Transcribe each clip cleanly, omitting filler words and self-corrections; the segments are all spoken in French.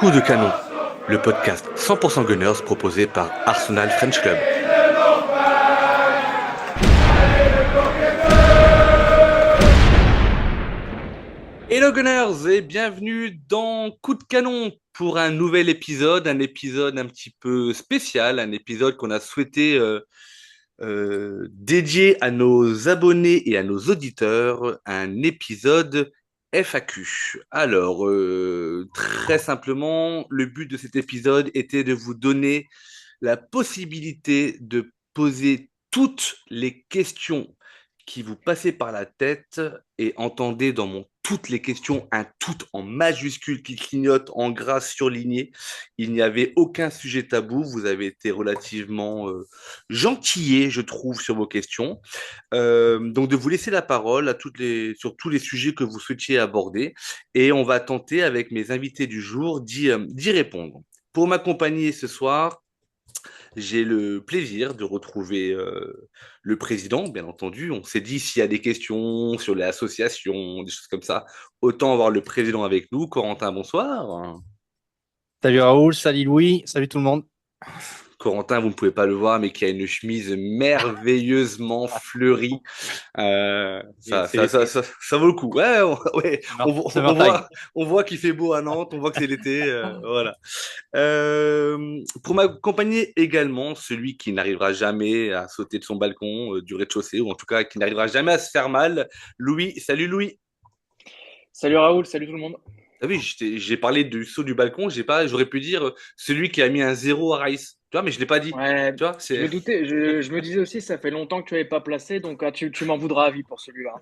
Coup de canon, le podcast 100% Gunners proposé par Arsenal French Club. Hello Gunners et bienvenue dans Coup de canon pour un nouvel épisode, un épisode un petit peu spécial, un épisode qu'on a souhaité dédié à nos abonnés et à nos auditeurs, un épisode FAQ. Alors, très simplement, le but de cet épisode était de vous donner la possibilité de poser toutes les questions qui vous passaient par la tête et entendez dans mon toutes les questions un tout en majuscule qui clignote en gras surligné. Il n'y avait aucun sujet tabou. Vous avez été relativement gentillé, je trouve, sur vos questions. Donc, de vous laisser la parole sur tous les sujets que vous souhaitiez aborder. Et on va tenter, avec mes invités du jour, d'y répondre. Pour m'accompagner ce soir, j'ai le plaisir de retrouver le président, bien entendu. On s'est dit, s'il y a des questions sur les associations, des choses comme ça, autant avoir le président avec nous. Corentin, bonsoir. Salut Raoul, salut Louis, salut tout le monde. Corentin, vous ne pouvez pas le voir, mais qui a une chemise merveilleusement fleurie. C'est l'été. Ça vaut le coup. Ouais, ouais. Summertime. On voit qu'il fait beau à Nantes, on voit que c'est l'été. Voilà. Pour m'accompagner également, celui qui n'arrivera jamais à sauter de son balcon du rez-de-chaussée, ou en tout cas qui n'arrivera jamais à se faire mal, Louis. Salut Louis. Salut Raoul, salut tout le monde. Ah oui, j'ai parlé du saut du balcon, j'aurais pu dire celui qui a mis un zéro à Rice. Tu vois, mais je l'ai pas dit. Ouais, Tu vois, je c'est. me doutais, je me disais aussi, ça fait longtemps que tu n'avais pas placé, donc tu m'en voudras à vie pour celui-là.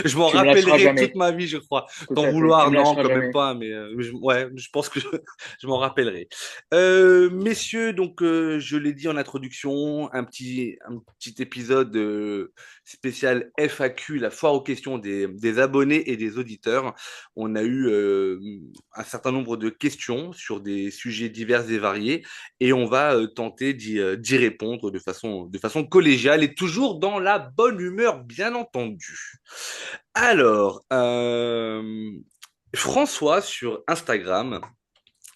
Je m'en Tu me lâcheras rappellerai toute jamais, ma vie, je crois. tout T'en à fait. Tu vouloir, me non, lâcheras quand même jamais. pas, mais ouais, je pense que je m'en rappellerai. Messieurs, donc je l'ai dit en introduction, un petit épisode spécial FAQ, la foire aux questions des abonnés et des auditeurs. On a eu un certain nombre de questions sur des sujets divers et variés, et on va tenter d'y répondre de façon collégiale et toujours dans la bonne humeur, bien entendu. Alors, François sur Instagram,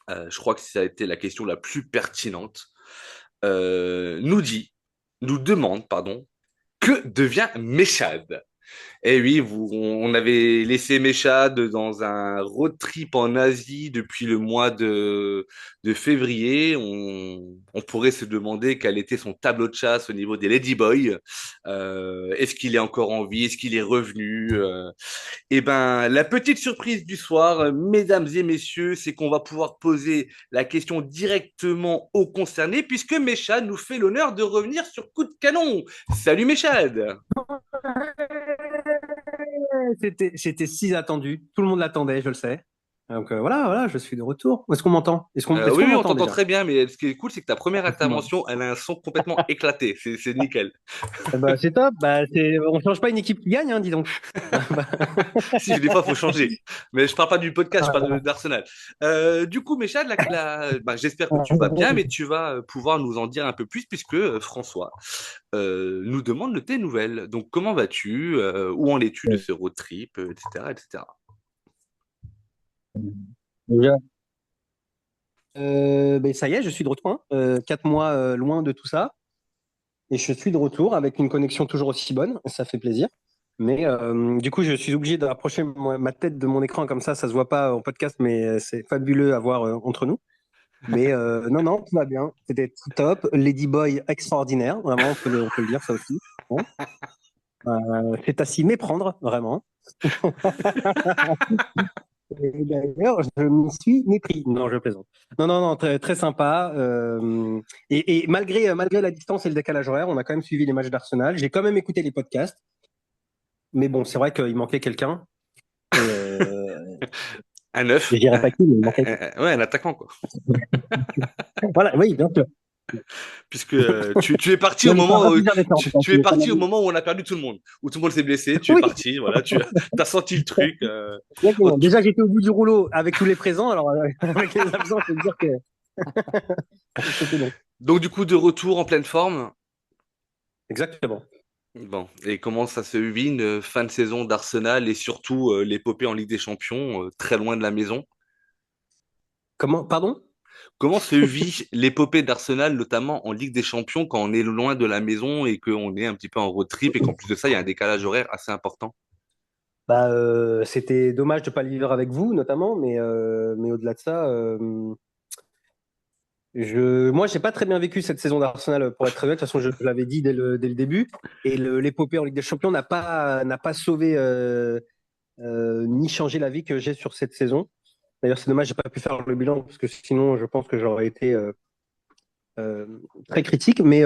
je crois que ça a été la question la plus pertinente, nous demande, pardon, que devient Meshad? Eh oui, on avait laissé Meshad dans un road trip en Asie depuis le mois de février. On pourrait se demander quel était son tableau de chasse au niveau des Ladyboys. Est-ce qu'il est encore en vie? Est-ce qu'il est revenu? Eh ben, la petite surprise du soir, mesdames et messieurs, c'est qu'on va pouvoir poser la question directement aux concernés puisque Meshad nous fait l'honneur de revenir sur Coup de canon. Salut Meshad! C'était si attendu, tout le monde l'attendait, je le sais. Donc voilà, je suis de retour. Est-ce qu'on m'entend? Est-ce Oui, qu'on oui, on m'entend t'entend déjà? très bien, mais ce qui est cool, c'est que ta première Bon. intervention, elle a un son complètement éclaté. C'est nickel. Eh ben, c'est top. On change pas une équipe qui gagne, hein, dis donc. Si, des fois, il faut changer. Mais je parle pas du podcast, je parle d'Arsenal. Du coup, Méchad, j'espère que tu vas bien, mais tu vas pouvoir nous en dire un peu plus puisque François nous demande de tes nouvelles. Donc, comment vas-tu? Où en es-tu de ce road trip, etc., etc. Déjà. Ben, ça y est, je suis de retour, hein. 4 mois loin de tout ça. Et je suis de retour avec une connexion toujours aussi bonne. Ça fait plaisir. Mais du coup, je suis obligé de rapprocher ma tête de mon écran comme ça se voit pas en podcast, mais c'est fabuleux à voir entre nous. Mais non, non, tout va bien. C'était top. Ladyboy extraordinaire, vraiment, on peut le dire ça aussi. Bon. C'est à s'y méprendre, vraiment. Et d'ailleurs, je m'y suis mépris. Non, je plaisante. Non, non, non, très, très sympa. Et malgré la distance et le décalage horaire, on a quand même suivi les matchs d'Arsenal. J'ai quand même écouté les podcasts. Mais bon, c'est vrai qu'il manquait quelqu'un. Et Un neuf, je dirais pas qui, mais il manquait quelqu'un. ouais, un attaquant, quoi. Voilà, oui, bien sûr. Puisque tu es parti au Non, mais ça moment fera où plusieurs efforts. tu es parti au moment où on a perdu tout le monde, où tout le monde s'est blessé, tu es Oui, parti, voilà, tu as senti le truc. Oh, exactement. Déjà, j'étais au bout du rouleau avec tous les présents. Alors, avec les absents, je peux dire que c'était long. donc du coup de retour en pleine forme. Exactement. Bon, et comment ça se vit une fin de saison d'Arsenal et surtout l'épopée en Ligue des Champions, très loin de la maison. Comment? Pardon? Comment se vit l'épopée d'Arsenal, notamment en Ligue des Champions, quand on est loin de la maison et qu'on est un petit peu en road trip et qu'en plus de ça, il y a un décalage horaire assez important? Bah, c'était dommage de pas le vivre avec vous, notamment, mais au-delà de ça, moi, j'ai pas très bien vécu cette saison d'Arsenal, pour être très honnête. De toute façon, je l'avais dit dès le début. Et l'épopée en Ligue des Champions n'a pas sauvé ni changé la vie que j'ai sur cette saison. D'ailleurs, c'est dommage, j'ai pas pu faire le bilan parce que sinon, je pense que j'aurais été euh, très critique. Mais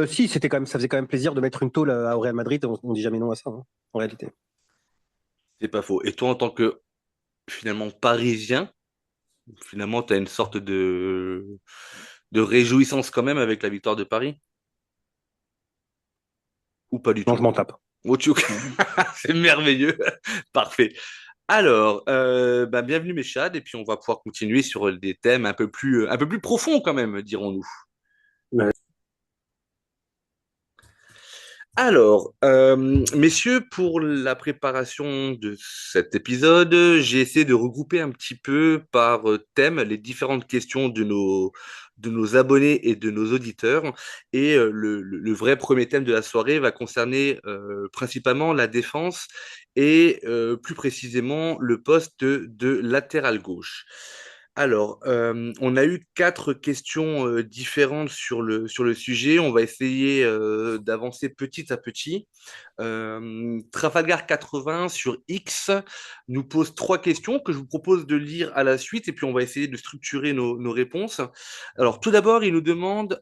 si, ça faisait quand même plaisir de mettre une tôle au Real Madrid. On dit jamais non à ça, hein, en réalité. C'est pas faux. Et toi, en tant que finalement parisien, finalement, tu as une sorte de réjouissance quand même avec la victoire de Paris? Ou pas du Non, tout? je m'en tape. Oh, c'est merveilleux. Parfait. Alors, bah, bienvenue mes chats, et puis on va pouvoir continuer sur des thèmes un peu plus profonds quand même, dirons-nous. Ouais. Alors, messieurs, pour la préparation de cet épisode, j'ai essayé de regrouper un petit peu par thème les différentes questions de nos abonnés et de nos auditeurs. Et le vrai premier thème de la soirée va concerner principalement la défense et plus précisément le poste de latéral gauche. Alors, on a eu quatre questions différentes sur le sujet. On va essayer d'avancer petit à petit. Trafalgar 80 sur X nous pose trois questions que je vous propose de lire à la suite et puis on va essayer de structurer nos réponses. Alors, tout d'abord, il nous demande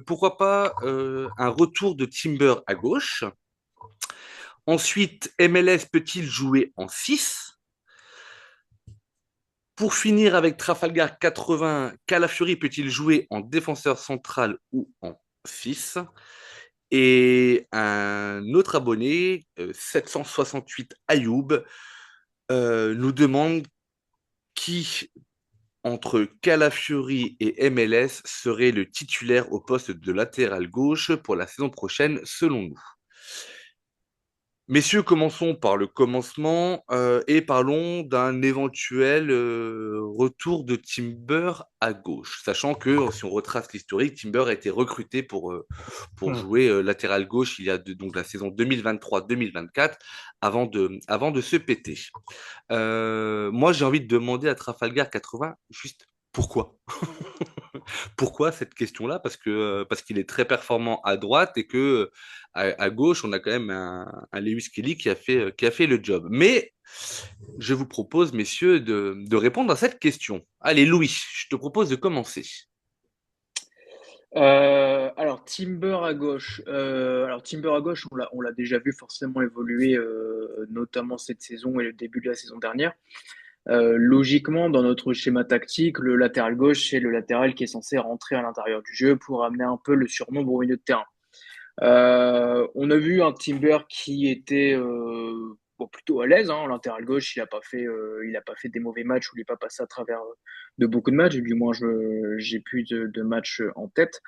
pourquoi pas un retour de Timber à gauche. Ensuite, MLS peut-il jouer en 6? Pour finir avec Trafalgar 80, Calafiori peut-il jouer en défenseur central ou en 6? Et un autre abonné, 768 Ayoub, nous demande qui, entre Calafiori et MLS, serait le titulaire au poste de latéral gauche pour la saison prochaine, selon nous. Messieurs, commençons par le commencement et parlons d'un éventuel retour de Timber à gauche, sachant que si on retrace l'historique, Timber a été recruté pour Hmm. jouer latéral gauche il y a donc la saison 2023-2024 avant de se péter. Moi, j'ai envie de demander à Trafalgar 80 juste pourquoi? Pourquoi cette question-là? Parce qu'il est très performant à droite et que à gauche, on a quand même un Lewis Kelly qui a fait le job. Mais je vous propose, messieurs, de répondre à cette question. Allez, Louis, je te propose de commencer. Alors Timber à gauche. Alors Timber à gauche, on l'a déjà vu forcément évoluer, notamment cette saison et le début de la saison dernière. Logiquement, dans notre schéma tactique, le latéral gauche, c'est le latéral qui est censé rentrer à l'intérieur du jeu pour amener un peu le surnombre au milieu de terrain. On a vu un Timber qui était bon, plutôt à l'aise, hein, en latéral gauche. Il a pas fait des mauvais matchs ou il n'est pas passé à travers de beaucoup de matchs. Du moins, j'ai plus de matchs en tête.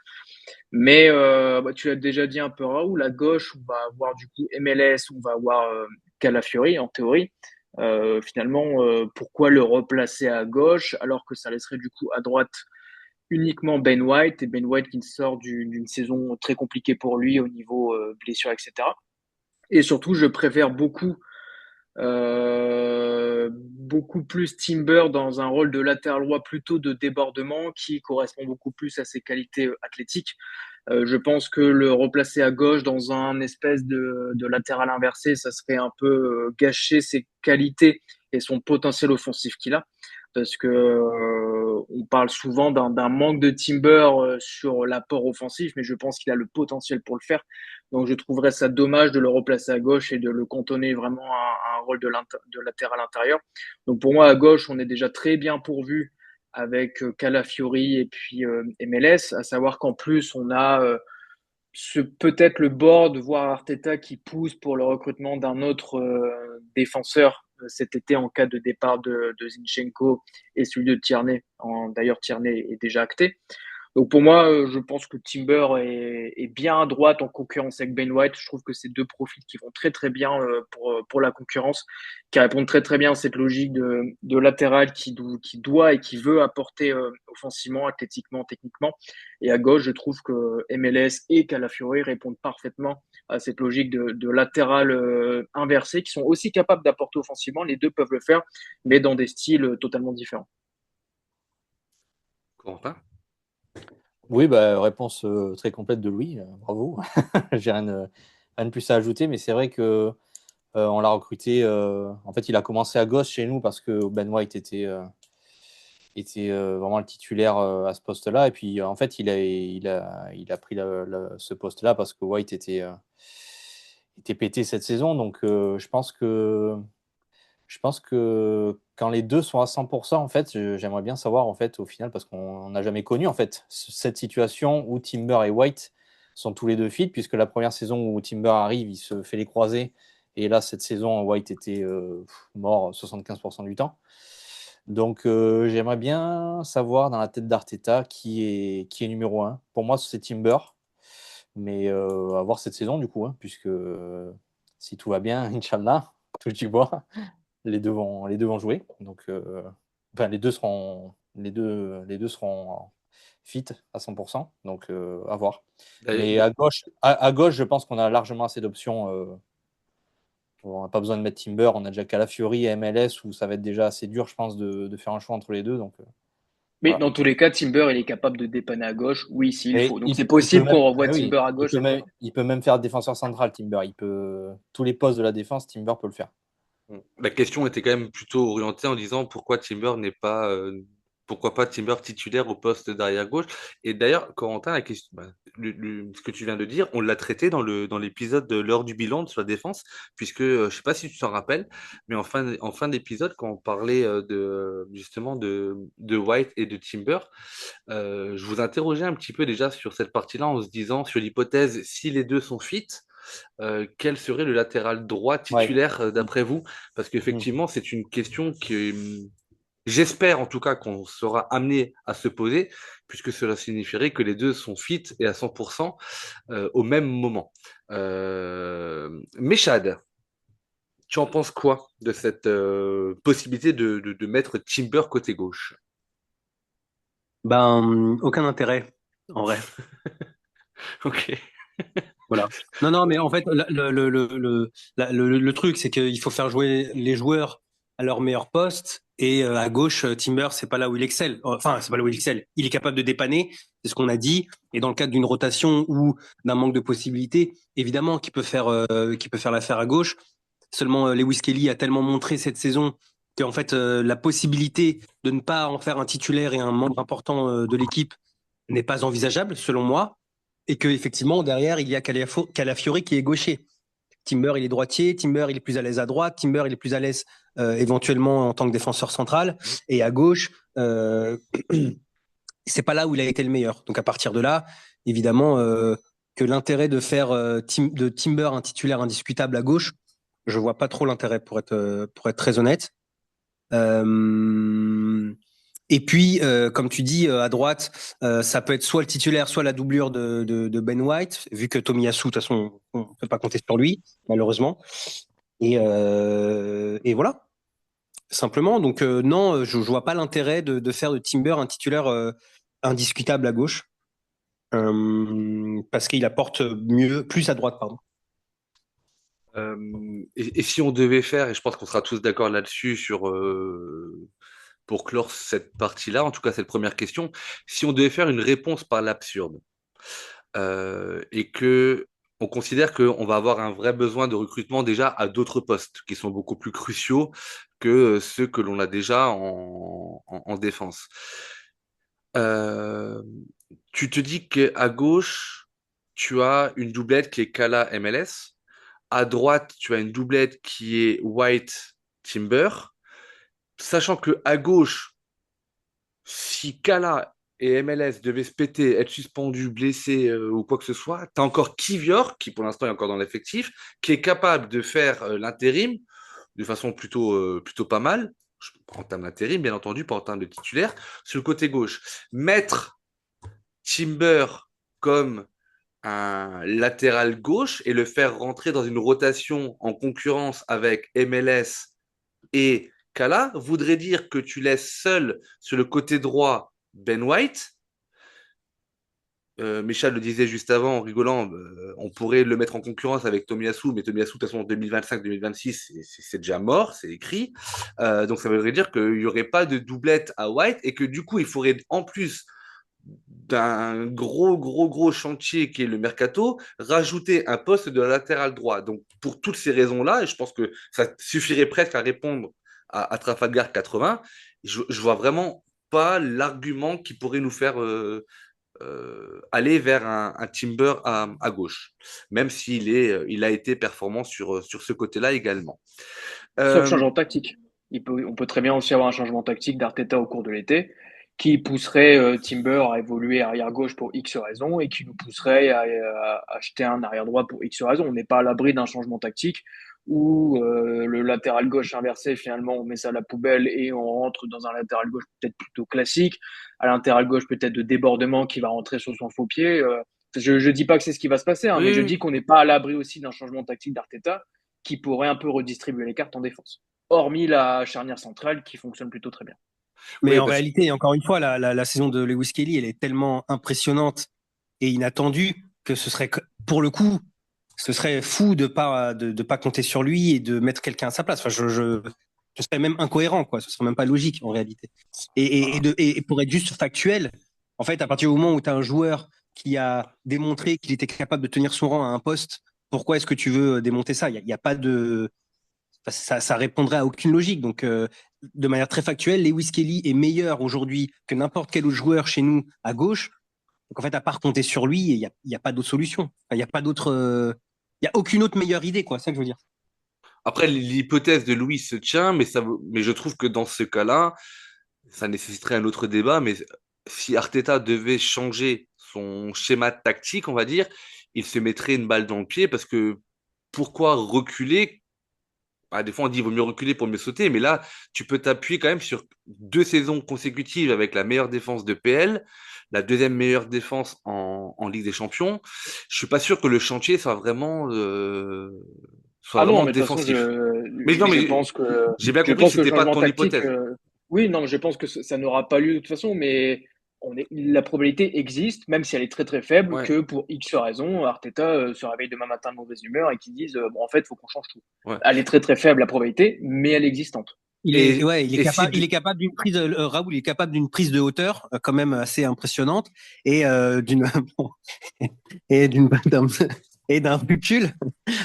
Mais bah, tu l'as déjà dit un peu, Raoul, à gauche, on va avoir du coup MLS, on va avoir Calafiori en théorie. Finalement, pourquoi le replacer à gauche alors que ça laisserait du coup à droite uniquement Ben White, et Ben White qui sort d'une saison très compliquée pour lui au niveau blessure, etc. Et surtout, je préfère beaucoup plus Timber dans un rôle de latéral droit plutôt de débordement qui correspond beaucoup plus à ses qualités athlétiques. Je pense que le replacer à gauche dans un espèce de latéral inversé, ça serait un peu gâcher ses qualités et son potentiel offensif qu'il a. Parce que on parle souvent d'un manque de Timber sur l'apport offensif, mais je pense qu'il a le potentiel pour le faire. Donc je trouverais ça dommage de le replacer à gauche et de le cantonner vraiment à un rôle de latéral intérieur. Donc pour moi, à gauche, on est déjà très bien pourvu avec Calafiori et puis MLS, à savoir qu'en plus, on a peut-être le board, voire Arteta qui pousse pour le recrutement d'un autre défenseur cet été en cas de départ de Zinchenko et celui de Tierney. D'ailleurs, Tierney est déjà acté. Donc pour moi, je pense que Timber est bien à droite en concurrence avec Ben White. Je trouve que c'est deux profils qui vont très très bien pour la concurrence, qui répondent très très bien à cette logique de latéral qui doit et qui veut apporter offensivement, athlétiquement, techniquement. Et à gauche, je trouve que MLS et Calafiori répondent parfaitement à cette logique de latéral inversé, qui sont aussi capables d'apporter offensivement. Les deux peuvent le faire, mais dans des styles totalement différents. Corentin? Oui, bah, réponse très complète de Louis. Bravo. J'ai rien de plus à ajouter, mais c'est vrai que on l'a recruté. En fait, il a commencé à gauche chez nous parce que Ben White était vraiment le titulaire à ce poste-là. Et puis, en fait, il a pris ce poste-là parce que White était pété cette saison. Donc, je pense que quand les deux sont à 100%, en fait, j'aimerais bien savoir, en fait, au final, parce qu'on n'a jamais connu, en fait, cette situation où Timber et White sont tous les deux fit, puisque la première saison où Timber arrive, il se fait les croisés. Et là, cette saison, White était mort 75% du temps. Donc, j'aimerais bien savoir dans la tête d'Arteta qui est numéro un. Pour moi, c'est Timber, mais à voir cette saison, du coup, hein, puisque si tout va bien, Inch'Allah, touche du bois, les deux vont jouer. Donc, enfin, les deux seront fit à 100%. Donc, à voir. Mais D'ailleurs, à gauche, je pense qu'on a largement assez d'options. On n'a pas besoin de mettre Timber. On a déjà Calafiori et MLS où ça va être déjà assez dur, je pense, de faire un choix entre les deux. Donc, Mais voilà. dans tous les cas, Timber, il est capable de dépanner à gauche, oui, s'il Et faut. Donc il, c'est il peut possible même, qu'on revoie ah oui, Timber à il gauche peut cette même, saison. il peut même faire défenseur central, Timber. Tous les postes de la défense, Timber peut le faire. la question était quand même plutôt orientée en disant pourquoi Timber n'est pas, pourquoi pas Timber titulaire au poste d'arrière gauche. Et d'ailleurs, Corentin, la question, bah, ce que tu viens de dire, on l'a traité dans l'épisode de l'heure du bilan sur la défense, puisque je sais pas si tu t'en rappelles, mais en fin d'épisode, quand on parlait justement de White et de Timber, je vous interrogeais un petit peu déjà sur cette partie-là en se disant sur l'hypothèse si les deux sont fit. Quel serait le latéral droit Ouais. titulaire d'après vous? Parce Mm. qu'effectivement, c'est une question que j'espère en tout cas qu'on sera amené à se poser, puisque cela signifierait que les deux sont fit et à 100% au même moment. Meshad, tu en penses quoi de cette possibilité de mettre Timber côté gauche? Ben, aucun intérêt, en vrai. Ok. Voilà. Non, non, mais en fait, le truc, c'est qu'il faut faire jouer les joueurs à leur meilleur poste. Et à gauche, Timber, c'est pas là où il excelle. Enfin, c'est pas là où il excelle. Il est capable de dépanner, c'est ce qu'on a dit. Et dans le cadre d'une rotation ou d'un manque de possibilités, évidemment, qui peut faire l'affaire à gauche. Seulement, Lewis Kelly a tellement montré cette saison qu'en fait, la possibilité de ne pas en faire un titulaire et un membre important de l'équipe n'est pas envisageable, selon moi, et que effectivement derrière il y a Calafiori qui est gaucher. Timber il est droitier, Timber il est plus à l'aise à droite, Timber il est plus à l'aise éventuellement en tant que défenseur central, et à gauche c'est pas là où il a été le meilleur. Donc à partir de là, évidemment que l'intérêt de faire de Timber un titulaire indiscutable à gauche, je vois pas trop l'intérêt pour être très honnête. Euh, et puis, comme tu dis, à droite, ça peut être soit le titulaire, soit la doublure de Ben White, vu que Tomiyasu, de toute façon, on ne peut pas compter sur lui, malheureusement. Et voilà, simplement. Donc, non, je ne vois pas l'intérêt de faire de Timber un titulaire indiscutable à gauche, parce qu'il apporte mieux, plus à droite, pardon. Et si on devait faire, et je pense qu'on sera tous d'accord là-dessus pour clore cette partie-là, en tout cas cette première question, si on devait faire une réponse par l'absurde, et que on considère qu'on va avoir un vrai besoin de recrutement déjà à d'autres postes qui sont beaucoup plus cruciaux que ceux que l'on a déjà en défense. Euh, Tu te dis qu'à gauche, tu as une doublette qui est Kala MLS. À droite, tu as une doublette qui est White Timber. Sachant que à gauche, si Kala et MLS devaient se péter, être suspendus, blessés ou quoi que ce soit, tu as encore Kivior, qui pour l'instant est encore dans l'effectif, qui est capable de faire l'intérim de façon plutôt pas mal, en termes d'intérim, bien entendu, pas en termes de titulaire, sur le côté gauche. Mettre Timber comme un latéral gauche et le faire rentrer dans une rotation en concurrence avec MLS et Kala voudrait dire que tu laisses seul sur le côté droit Ben White. Michel le disait juste avant en rigolant, on pourrait le mettre en concurrence avec Tomiyasu, mais Tomiyasu, de toute façon, 2025-2026, c'est déjà mort, c'est écrit. Donc ça voudrait dire qu'il n'y aurait pas de doublette à White et que du coup, il faudrait en plus d'un gros chantier qui est le mercato, rajouter un poste de latéral droit. Donc pour toutes ces raisons-là, et je pense que ça suffirait presque à répondre à Trafalgar 80, je vois vraiment pas l'argument qui pourrait nous faire aller vers un Timber à gauche, même il a été performant sur ce côté-là également. Sauf Euh, changement tactique. On peut très bien aussi avoir un changement tactique d'Arteta au cours de l'été qui pousserait Timber à évoluer arrière gauche pour X raisons et qui nous pousserait à acheter un arrière droit pour X raisons. On n'est pas à l'abri d'un changement tactique où le latéral gauche inversé, finalement, on met ça à la poubelle et on rentre dans un latéral gauche peut-être plutôt classique, à latéral gauche peut-être de débordement qui va rentrer sur son faux pied. Je dis pas que c'est ce qui va se passer, hein, mais je oui, dis qu'on n'est pas à l'abri aussi d'un changement tactique d'Arteta qui pourrait un peu redistribuer les cartes en défense. Hormis la charnière centrale qui fonctionne plutôt très bien. Mais oui, en parce réalité, encore une fois, la saison de Lewis Kelly, elle est tellement impressionnante et inattendue que ce serait, pour le coup, ce serait fou de pas compter sur lui et de mettre quelqu'un à sa place. Enfin, ce serait même incohérent, quoi. Ce serait même pas logique en réalité. Et pour être juste factuel, en fait, à partir du moment où tu as un joueur qui a démontré qu'il était capable de tenir son rang à un poste, pourquoi est-ce que tu veux démonter ça? Il y a pas de, ça répondrait à aucune logique. Donc, de manière très factuelle, Lewis Kelly est meilleur aujourd'hui que n'importe quel autre joueur chez nous à gauche. Donc, en fait, à part compter sur lui, il y a pas d'autre solution. Enfin, il n'y a pas d'autre, il y a aucune autre meilleure idée, quoi. C'est ça que je veux dire. après, l'hypothèse de Louis se tient, mais je trouve que dans ce cas-là, ça nécessiterait un autre débat. Mais si Arteta devait changer son schéma tactique, on va dire, il se mettrait une balle dans le pied parce que pourquoi reculer? Des fois, on dit qu'il vaut mieux reculer pour mieux sauter, mais là, tu peux t'appuyer quand même sur 2 saisons consécutives avec la meilleure défense de PL, la deuxième meilleure défense en Ligue des Champions. Je suis pas sûr que le chantier soit Ah non, vraiment mais de toute façon, défensif. Mais non, mais j'ai bien je compris que pense que le c'était pas changement ton tactique, hypothèse. oui, non, je pense que ça n'aura pas lieu de toute façon, mais la probabilité existe, même si elle est très très faible, Ouais, que pour X raisons, Arteta se réveille demain matin de mauvaise humeur et qu'ils disent bon, en fait, il faut qu'on change tout. ouais. Elle est très très faible la probabilité, mais elle est existante. Ouais, il est Et si, capable, il est capable d'une prise, Raoul, il est capable d'une prise de hauteur quand même assez impressionnante et bon, et d'un recul.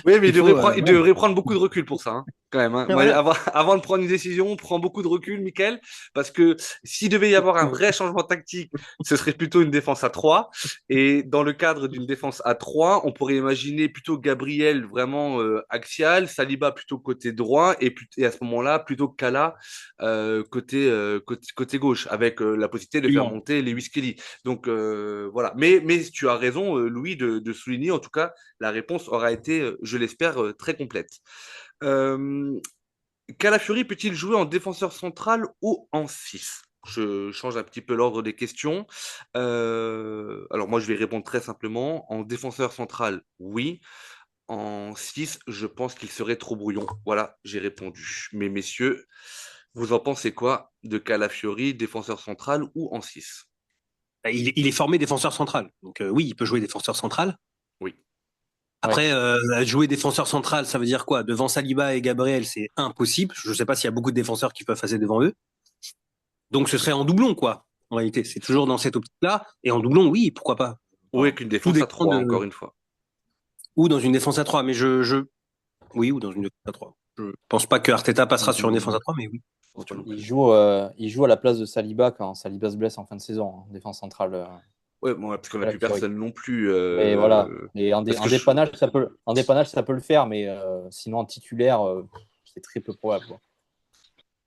oui, mais Il faut, il ouais. devrait prendre beaucoup de recul pour ça, hein, quand même. Hein. Moi, Voilà. avant de prendre une décision, on prend beaucoup de recul, Michael, parce que s'il devait y avoir un vrai changement tactique, ce serait plutôt une défense à 3. Et dans le cadre d'une défense à 3, on pourrait imaginer plutôt Gabriel vraiment axial, Saliba plutôt côté droit, et à ce moment-là, plutôt Kala côté gauche, avec la possibilité de faire Absolument. monter les Kelly. Donc voilà. Mais tu as raison, Louis, de souligner en tout cas la réponse aura été, je l'espère, très complète. Euh, Calafiori peut-il jouer en défenseur central ou en 6? Je change un petit peu l'ordre des questions. Alors moi, je vais répondre très simplement. En défenseur central, oui. En 6, je pense qu'il serait trop brouillon. Voilà, j'ai répondu. Mais messieurs, vous en pensez quoi de Calafiori, défenseur central ou en 6? Il est formé défenseur central. Donc oui, il peut jouer défenseur central. Oui. Ouais. Après, jouer défenseur central, ça veut dire quoi? Devant Saliba et Gabriel, c'est impossible. Je ne sais pas s'il y a beaucoup de défenseurs qui peuvent passer devant eux. Donc ce serait en doublon, quoi. En réalité, c'est toujours dans cette optique-là. Et en doublon, oui, pourquoi pas. Ou Enfin, avec une tout défense à dépend 3, de. encore une fois. Ou dans une défense à 3. Mais oui, ou dans une défense à 3. Je pense pas que Arteta passera sur une défense à 3, mais oui. Il joue à la place de Saliba quand Saliba se blesse en fin de saison, en défense centrale. Ouais, bon, parce qu'on n'a plus Calafiori. personne non plus. Mais voilà. Et Parce en que dépannage, ça peut le faire, mais sinon en titulaire, c'est très peu probable, quoi.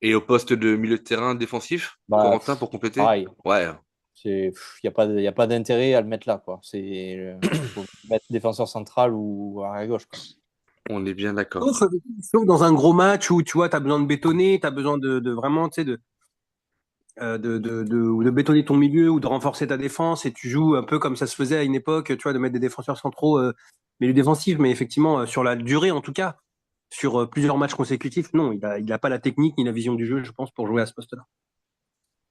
Et au poste de milieu de terrain défensif, Bah, Corentin, pour compléter? pareil. Ouais. Il y a pas d'intérêt à le mettre là, quoi. Faut mettre défenseur central ou arrière gauche, quoi. On est bien Sauf, d'accord. sauf dans un gros match où tu vois, tu as besoin de bétonner, tu as besoin de vraiment, tu sais, de bétonner ton milieu ou de renforcer ta défense et tu joues un peu comme ça se faisait à une époque, tu vois, de mettre des défenseurs centraux milieu défensif, mais effectivement, sur la durée en tout cas, sur plusieurs matchs consécutifs, non, il a pas la technique ni la vision du jeu, je pense, pour jouer à ce poste-là.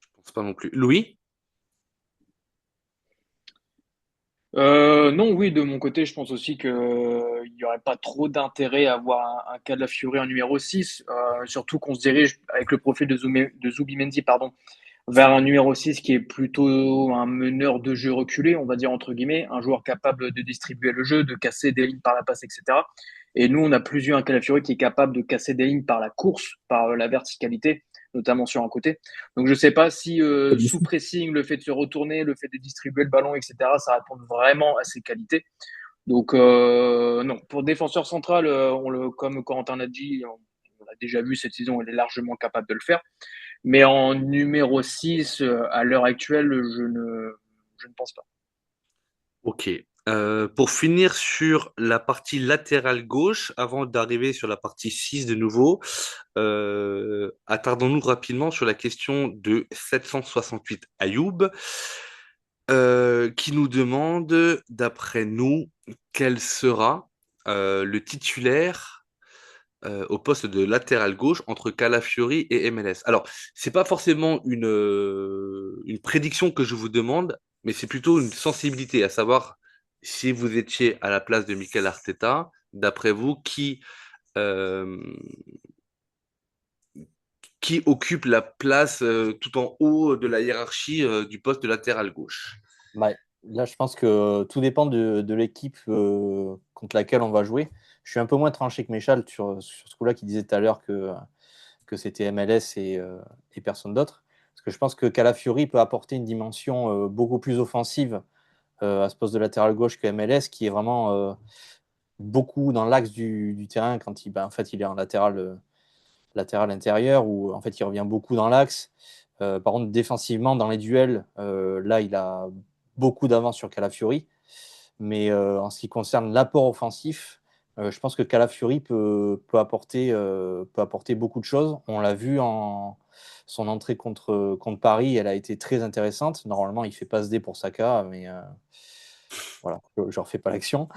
Je pense pas non plus. Louis? Non, oui, de mon côté, je pense aussi que il y aurait pas trop d'intérêt à avoir un Calafiori en numéro 6, surtout qu'on se dirige avec le profil de Zubimendi, pardon, vers un numéro 6 qui est plutôt un meneur de jeu reculé, on va dire entre guillemets, un joueur capable de distribuer le jeu, de casser des lignes par la passe, etc. Et nous, on a plus eu un Calafiori qui est capable de casser des lignes par la course, par la verticalité, notamment sur un côté. Donc je sais pas si sous pressing, le fait de se retourner, le fait de distribuer le ballon, etc., ça répond vraiment à ses qualités. Donc non, pour défenseur central, comme Corentin l'a dit, on l'a déjà vu cette saison, il est largement capable de le faire. Mais en numéro 6, à l'heure actuelle, je ne pense pas. Ok. Pour finir sur la partie latérale gauche, avant d'arriver sur la partie 6 de nouveau, attardons-nous rapidement sur la question de 768 Ayoub, qui nous demande, d'après nous, quel sera le titulaire au poste de latéral gauche entre Calafiori et MLS. Alors, c'est pas forcément une prédiction que je vous demande, mais c'est plutôt une sensibilité, à savoir si vous étiez à la place de Mikel Arteta, d'après vous, euh, qui occupe la place tout en haut de la hiérarchie du poste de latéral gauche? Bah, là, je pense que tout dépend de l'équipe contre laquelle on va jouer. Je suis un peu moins tranché que Méchal sur ce coup-là qui disait tout à l'heure que c'était MLS et personne d'autre. Parce que je pense que Calafiori peut apporter une dimension beaucoup plus offensive à ce poste de latéral gauche que MLS, qui est vraiment beaucoup dans l'axe du terrain quand en fait, il est en latéral intérieur, où en fait, il revient beaucoup dans l'axe. Par contre, défensivement, dans les duels, là, il a beaucoup d'avance sur Calafiori. Mais en ce qui concerne l'apport offensif, je pense que Calafiori peut apporter beaucoup de choses. On l'a vu en son entrée contre Paris, elle a été très intéressante. Normalement, il ne fait pas ce dé pour Saka, mais voilà, je ne refais pas l'action.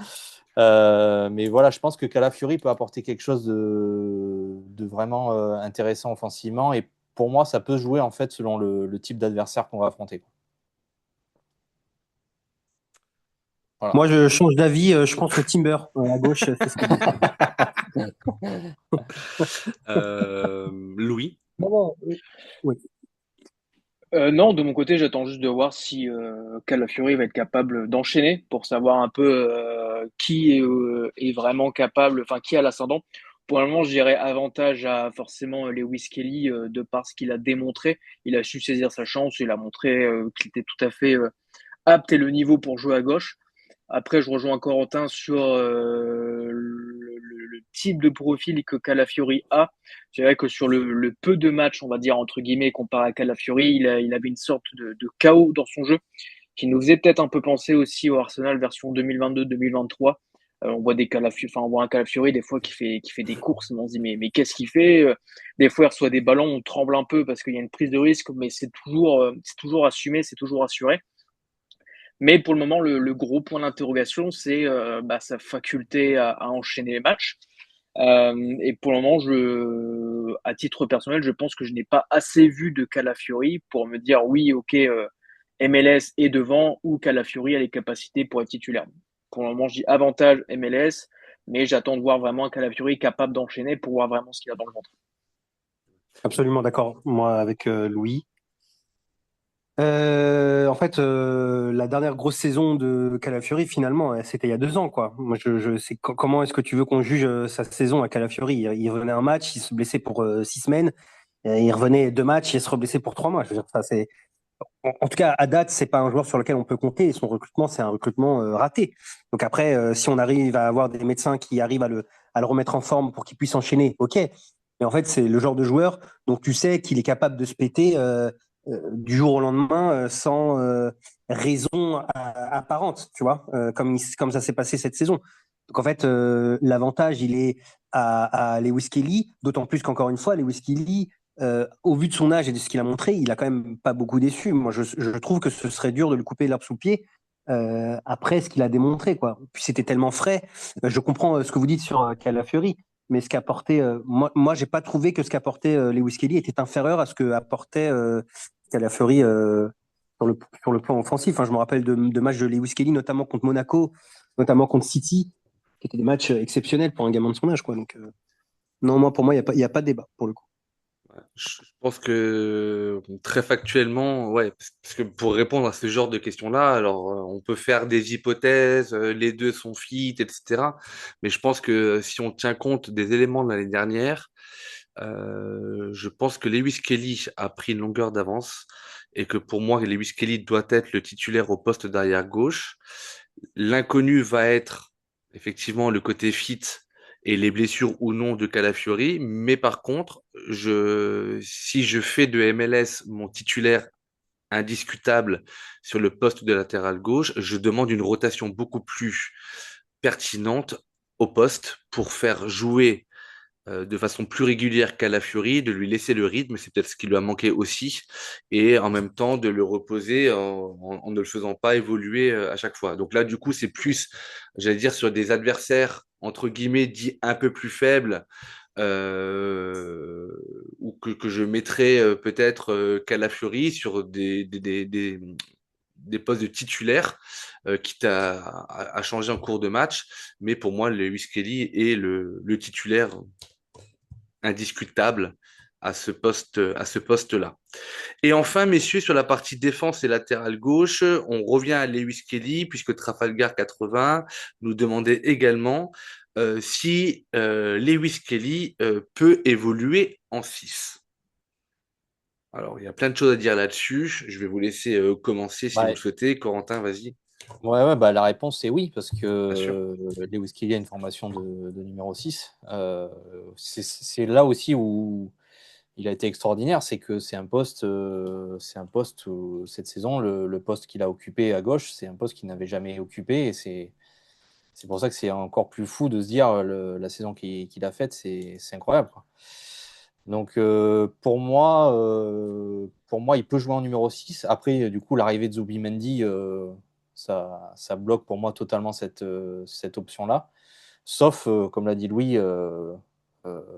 Mais voilà, je pense que Calafiori peut apporter quelque chose de vraiment intéressant offensivement. Et pour moi, ça peut se jouer en fait selon le type d'adversaire qu'on va affronter. Voilà. Moi, je change d'avis, je pense que Timber à gauche, c'est ce que je dis. Louis? Non, non, oui. Non, de mon côté, j'attends juste de voir si Calafiori va être capable d'enchaîner pour savoir un peu qui est vraiment capable, enfin qui a l'ascendant. Pour le moment, je dirais avantage à forcément Lewis Kelly de par ce qu'il a démontré. Il a su saisir sa chance, il a montré qu'il était tout à fait apte et le niveau pour jouer à gauche. Après, je rejoins Corentin sur le type de profil que Calafiori a. C'est vrai que sur le peu de matchs, on va dire, entre guillemets, comparé à Calafiori, il avait une sorte de chaos dans son jeu qui nous faisait peut-être un peu penser aussi au Arsenal version 2022-2023. On voit enfin, on voit un Calafiori des fois qui fait des courses, mais on se dit mais qu'est-ce qu'il fait? Des fois il reçoit des ballons, on tremble un peu parce qu'il y a une prise de risque, mais c'est toujours assumé, c'est toujours assuré. Mais pour le moment, le gros point d'interrogation, c'est sa faculté à enchaîner les matchs. Et pour le moment, à titre personnel, je pense que je n'ai pas assez vu de Calafiori pour me dire oui, ok, MLS est devant ou Calafiori a les capacités pour être titulaire. Pour le moment, je dis avantage MLS, mais j'attends de voir vraiment un Calafiori capable d'enchaîner pour voir vraiment ce qu'il a dans le ventre. Absolument d'accord, moi, avec Louis. En fait, la dernière grosse saison de Calafiori, finalement, c'était il y a 2 ans, quoi. Moi, je sais comment est-ce que tu veux qu'on juge sa saison à Calafiori? Il revenait un match, il se blessait pour 6 semaines, il revenait 2 matchs, il se reblessait pour 3 mois. Je veux dire, ça, c'est, en tout cas, à date, c'est pas un joueur sur lequel on peut compter. Et son recrutement, c'est un recrutement raté. Donc après, si on arrive à avoir des médecins qui arrivent à le remettre en forme pour qu'il puisse enchaîner, ok. Mais en fait, c'est le genre de joueur dont tu sais qu'il est capable de se péter du jour au lendemain sans raison apparente, tu vois, comme ça s'est passé cette saison. Donc en fait, l'avantage, il est à Lewis Kelly, d'autant plus qu'encore une fois, Lewis Kelly, au vu de son âge et de ce qu'il a montré, il a quand même pas beaucoup déçu. Moi, je trouve que ce serait dur de lui couper l'herbe sous le pied après ce qu'il a démontré, quoi. Puis c'était tellement frais. Je comprends ce que vous dites sur Calafiori, mais ce qu'apportait, moi, j'ai pas trouvé que ce qu'apportait Lewis Kelly était inférieur à ce que apportait Calafiori sur le plan offensif. Enfin, je me rappelle de matchs de Lewis Kelly, notamment contre Monaco, notamment contre City, qui étaient des matchs exceptionnels pour un gamin de son âge, quoi. Donc, non, moi, pour moi, il y a pas de débat pour le coup. Je pense que très factuellement, ouais, parce que pour répondre à ce genre de questions-là, alors on peut faire des hypothèses, les deux sont fit, etc. Mais je pense que si on tient compte des éléments de l'année dernière, je pense que Lewis Kelly a pris une longueur d'avance et que pour moi, Lewis Kelly doit être le titulaire au poste d'arrière gauche. L'inconnu va être effectivement le côté fit et les blessures ou non de Calafiori. Mais par contre, si je fais de MLS mon titulaire indiscutable sur le poste de latéral gauche, je demande une rotation beaucoup plus pertinente au poste pour faire jouer de façon plus régulière Calafiori, de lui laisser le rythme, c'est peut-être ce qui lui a manqué aussi, et en même temps de le reposer en ne le faisant pas évoluer à chaque fois. Donc là, du coup, c'est plus, j'allais dire, sur des adversaires, entre guillemets, dits un peu plus faibles, euh, ou que je mettrais peut-être Calafiori sur des postes de titulaire, quitte à changer en cours de match. Mais pour moi, Lewis Kelly est le titulaire indiscutable à ce poste-là. Et enfin, messieurs, sur la partie défense et latéral gauche, on revient à Lewis Kelly, puisque Trafalgar 80 nous demandait également si Lewis Kelly peut évoluer en 6. Alors, il y a plein de choses à dire là-dessus. Je vais vous laisser commencer si vous le Ouais, souhaitez. Corentin, vas-y. ouais, bah, la réponse c'est oui, parce que Bien sûr. Lewis Kelly a une formation de numéro 6. C'est là aussi où il a été extraordinaire, c'est que c'est un poste où, cette saison, le poste qu'il a occupé à gauche, c'est un poste qu'il n'avait jamais occupé, et c'est pour ça que c'est encore plus fou de se dire la saison qu'il a faite, c'est incroyable, quoi. Donc pour moi, il peut jouer en numéro 6. Après, du coup, l'arrivée de Zubimendi, ça bloque pour moi totalement cette option-là. Sauf, comme l'a dit Louis,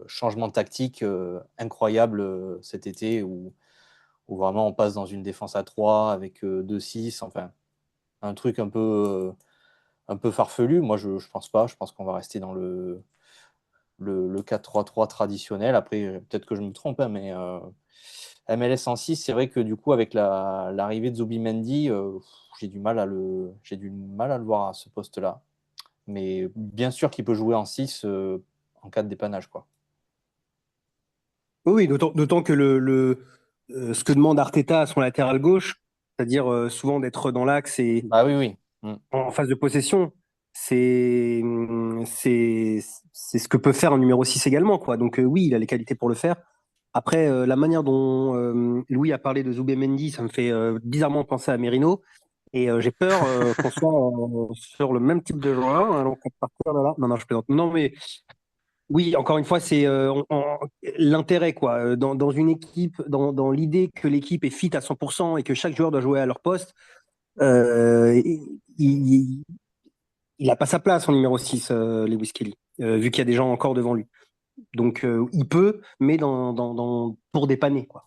changement de tactique incroyable cet été où vraiment on passe dans une défense à 3 avec 2-6, enfin un truc un peu farfelu. Moi, je pense pas. Je pense qu'on va rester dans le 4-3-3 traditionnel. Après, peut-être que je me trompe, hein, mais MLS en 6, c'est vrai que du coup, avec l'arrivée de Zubimendi, j'ai du mal à le voir à ce poste-là. Mais bien sûr qu'il peut jouer en 6 en cas de dépannage, quoi. Oui, oui, d'autant que ce que demande Arteta à son latéral gauche, c'est-à-dire souvent d'être dans l'axe et Bah oui, oui. Mm. en phase de possession, c'est c'est c'est ce que peut faire un numéro 6 également, quoi. Donc oui, il a les qualités pour le faire. Après, la manière dont Louis a parlé de Zubimendi, ça me fait bizarrement penser à Merino. Et j'ai peur qu'on soit sur le même type de joueur. Alors, on peut partir de là. Non, non, je plaisante. Non, mais oui, encore une fois, c'est l'intérêt, quoi. Dans une équipe, dans l'idée que l'équipe est fit à 100% et que chaque joueur doit jouer à leur poste, euh, il, il a pas sa place en numéro 6, Lewis Kelly, vu qu'il y a des gens encore devant lui. Donc, il peut, mais pour dépanner, quoi.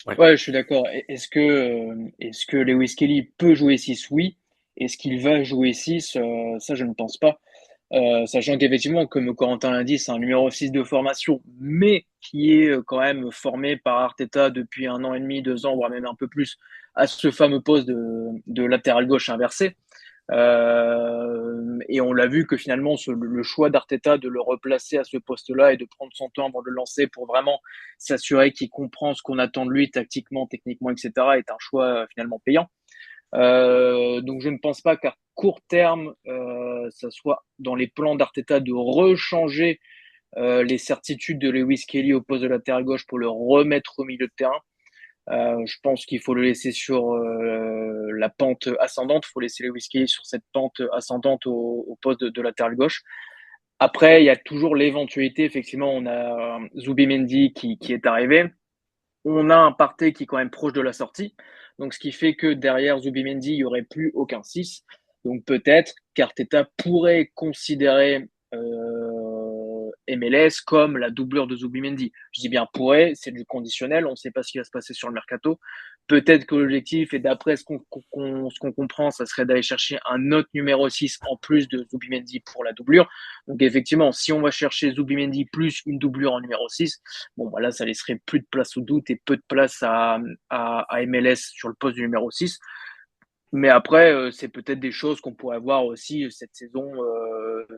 Ouais. Ouais, je suis d'accord. Est-ce que Lewis Kelly peut jouer 6? Oui. Est-ce qu'il va jouer 6? Ça, je ne pense pas. Sachant qu'effectivement, comme Corentin l'a dit, c'est un numéro 6 de formation, mais qui est quand même formé par Arteta depuis un an et demi, 2 ans, voire même un peu plus, à ce fameux poste de latéral gauche inversé. Et on l'a vu que finalement, le choix d'Arteta de le replacer à ce poste-là et de prendre son temps pour le lancer, pour vraiment s'assurer qu'il comprend ce qu'on attend de lui tactiquement, techniquement, etc., est un choix finalement payant. Donc je ne pense pas qu'à court terme, ça soit dans les plans d'Arteta de rechanger les certitudes de Lewis Kelly au poste de latéral gauche pour le remettre au milieu de terrain. Je pense qu'il faut le laisser sur la pente ascendante. Il faut laisser Lewis Kelly sur cette pente ascendante au poste de latéral gauche. Après, il y a toujours l'éventualité, effectivement, on a Zubimendi qui est arrivé. On a un Partey qui est quand même proche de la sortie. Donc, ce qui fait que derrière Zubimendi, il n'y aurait plus aucun 6. Donc, peut-être qu'Arteta pourrait considérer MLS comme la doublure de Zubimendi. Je dis bien pourrait, c'est du conditionnel. On ne sait pas ce qui va se passer sur le mercato. Peut-être que l'objectif, et d'après ce qu'on comprend, ça serait d'aller chercher un autre numéro 6 en plus de Zubimendi pour la doublure. Donc, effectivement, si on va chercher Zubimendi plus une doublure en numéro 6, bon, bah là, ça laisserait plus de place au doute et peu de place à MLS sur le poste du numéro 6. Mais après, c'est peut-être des choses qu'on pourrait voir aussi cette saison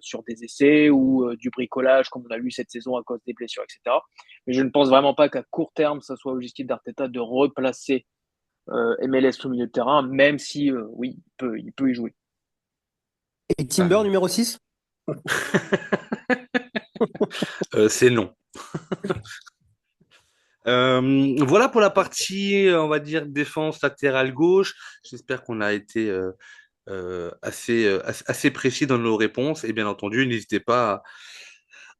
sur des essais ou du bricolage, comme on a vu cette saison à cause des blessures, etc. Mais je ne pense vraiment pas qu'à court terme, ça soit l'objectif d'Arteta de replacer MLS au milieu de terrain, même si, oui, il peut y jouer. Et Timber numéro 6? C'est non. Voilà pour la partie, on va dire, défense latérale gauche. J'espère qu'on a été assez précis dans nos réponses. Et bien entendu, n'hésitez pas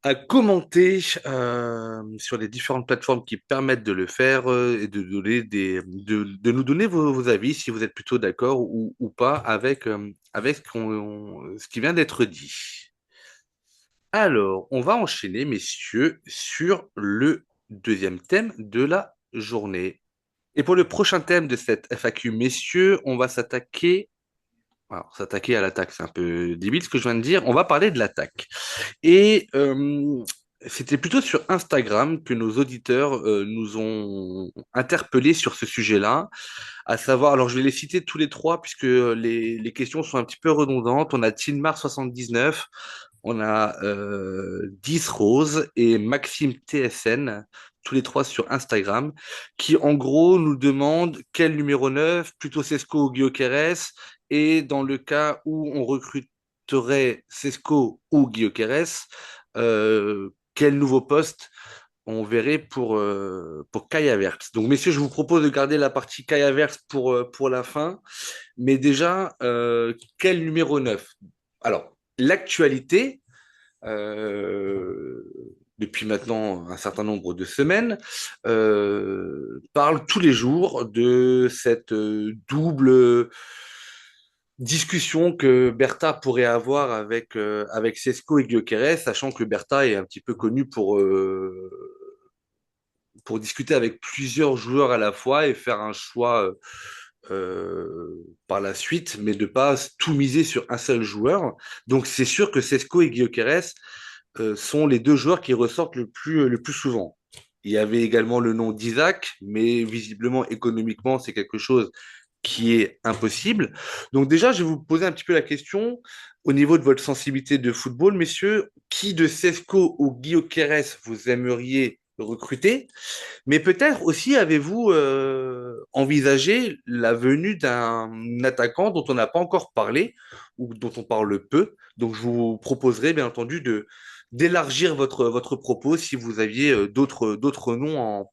à commenter sur les différentes plateformes qui permettent de le faire et de nous donner vos avis si vous êtes plutôt d'accord ou pas avec ce qui vient d'être dit. Alors, on va enchaîner, messieurs, sur le deuxième thème de la journée. Et pour le prochain thème de cette FAQ, messieurs, on va s'attaquer. Alors, s'attaquer à l'attaque, c'est un peu débile ce que je viens de dire. On va parler de l'attaque. Et c'était plutôt sur Instagram que nos auditeurs nous ont interpellés sur ce sujet-là, à savoir, alors je vais les citer tous les trois puisque les questions sont un petit peu redondantes. On a Tinmar79, on a 10 Rose et Maxime TSN, tous les trois sur Instagram, qui en gros nous demandent quel numéro 9, plutôt Sesco ou Gyökeres, et dans le cas où on recruterait Sesco ou Gyökeres, quel nouveau poste on verrait pour Kai Havertz. Donc, messieurs, je vous propose de garder la partie Kai Havertz pour la fin. Mais déjà, quel numéro 9? Alors, l'actualité, euh, depuis maintenant un certain nombre de semaines, parle tous les jours de cette double discussion que Bertha pourrait avoir avec Cesco et Gyökeres, sachant que Bertha est un petit peu connu pour discuter avec plusieurs joueurs à la fois et faire un choix par la suite, mais de pas tout miser sur un seul joueur. Donc c'est sûr que Cesco et Gyökeres sont les deux joueurs qui ressortent le plus souvent. Il y avait également le nom d'Isaac, mais visiblement économiquement c'est quelque chose qui est impossible. Donc déjà, je vais vous poser un petit peu la question au niveau de votre sensibilité de football, messieurs. Qui de Cesco ou Gyökeres vous aimeriez recruter? Mais peut-être aussi avez-vous envisagé la venue d'un attaquant dont on n'a pas encore parlé ou dont on parle peu. Donc je vous proposerai bien entendu d'élargir votre propos si vous aviez d'autres noms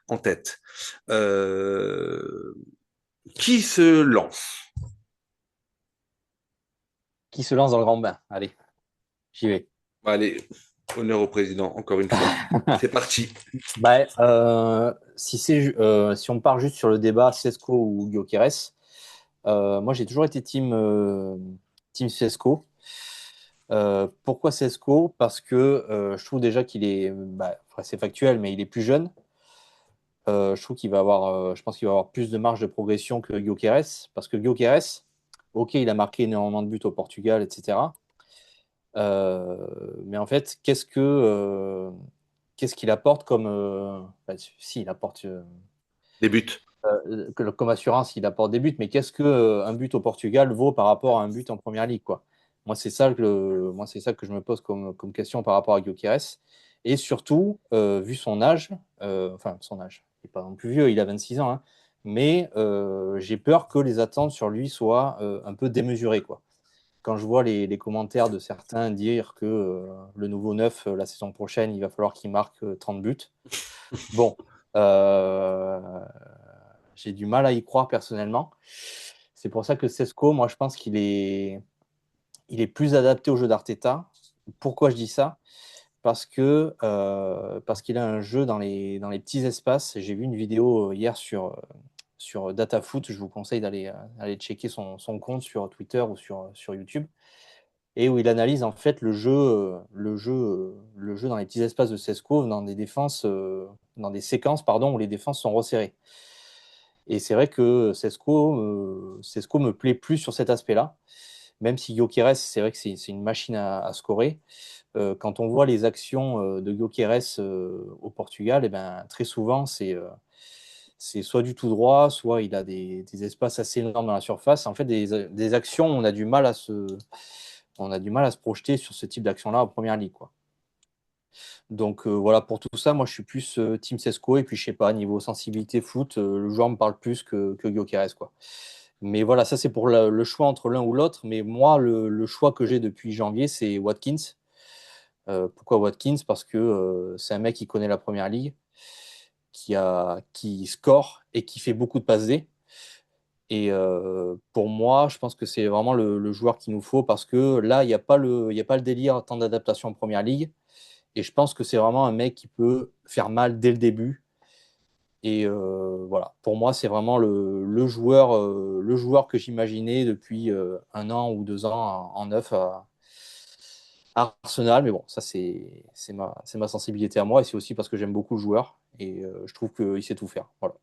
en tête. Euh, qui se lance? Qui se lance dans le grand bain? Allez, j'y vais. Allez, honneur au président, encore une fois. C'est parti. Bah, si on part juste sur le débat Cesco ou Gyökeres, moi j'ai toujours été team Cesco. Pourquoi Cesco? Parce que je trouve déjà qu'il est, bah, enfin, c'est factuel, mais il est plus jeune. Je trouve je pense qu'il va avoir plus de marge de progression que Gyökeres, parce que Gyökeres, ok, il a marqué énormément de buts au Portugal, etc. Mais en fait, qu'est-ce qu'il apporte comme, bah, si, il apporte Des buts. comme assurance, il apporte des buts, mais qu'est-ce que un but au Portugal vaut par rapport à un but en première ligue, quoi? Moi, c'est ça que je me pose comme question par rapport à Gyökeres. Et surtout, vu son âge, enfin son âge, il n'est pas non plus vieux, il a 26 ans, hein, mais j'ai peur que les attentes sur lui soient un peu démesurées, quoi. Quand je vois les commentaires de certains dire que le nouveau neuf, la saison prochaine, il va falloir qu'il marque 30 buts. Bon, euh, j'ai du mal à y croire personnellement. C'est pour ça que Sesco, moi, je pense il est plus adapté au jeu d'Arteta. Pourquoi je dis ça? Parce qu'il a un jeu dans les petits espaces. J'ai vu une vidéo hier sur DataFoot. Je vous conseille aller checker son compte sur Twitter ou sur YouTube. Et où il analyse en fait le jeu dans les petits espaces de Sesco, dans des séquences pardon, où les défenses sont resserrées. Et c'est vrai que Sesco me plaît plus sur cet aspect-là, même si Gyökeres, c'est vrai que c'est une machine à scorer. Quand on voit les actions de Gyökeres au Portugal, et ben, très souvent, c'est soit du tout droit, soit il a des espaces assez énormes dans la surface. En fait, des actions, on a du mal à se projeter sur ce type d'action-là en première ligue, quoi. Donc voilà, pour tout ça, moi je suis plus Team Sesco, et puis je sais pas, niveau sensibilité foot, le joueur me parle plus que Gyökeres, quoi. Mais voilà, ça c'est pour le choix entre l'un ou l'autre. Mais moi, le choix que j'ai depuis janvier, c'est Watkins. Pourquoi Watkins? Parce que c'est un mec qui connaît la première ligue, qui score et qui fait beaucoup de passes D. Et pour moi, je pense que c'est vraiment le joueur qu'il nous faut, parce que là, il y a pas le délire tant d'adaptation en première ligue. Et je pense que c'est vraiment un mec qui peut faire mal dès le début. Et voilà, pour moi, c'est vraiment le joueur que j'imaginais depuis un an ou 2 ans en neuf à Arsenal. Mais bon, ça, c'est ma sensibilité à moi. Et c'est aussi parce que j'aime beaucoup le joueur. Et je trouve qu'il sait tout faire. Voilà.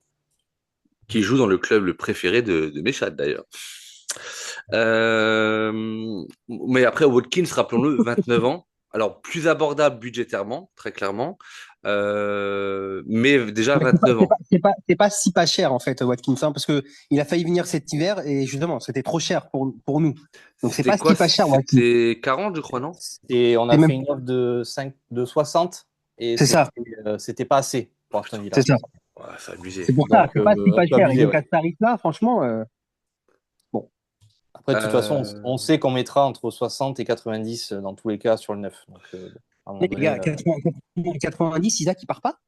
Qui joue dans le club le préféré de Méchat d'ailleurs. Mais après, Watkins, rappelons-le, 29 ans. Alors, plus abordable budgétairement, très clairement. Mais déjà Mais 29 ans. c'est pas si pas cher en fait, Watkins, hein, parce que il a failli venir cet hiver et justement, c'était trop cher pour nous. Donc c'est C'était pas quoi? si pas cher, Watkins. C'était 40, je crois, non? Et on C'est a même, fait une offre de 60, et c'est ça, c'était pas assez pour Putain, Aston c'est Villa. ça. ouais, c'est abusé. C'est pour ça, Donc, c'est pas si un pas peu cher. Et abusé, donc ouais. à ce tarif-là, franchement, bon, Après, de toute façon, Euh, on sait qu'on mettra entre 60 et 90 dans tous les cas sur le neuf. Donc, à un moment les donné. gars, 90, Isaac, il part pas?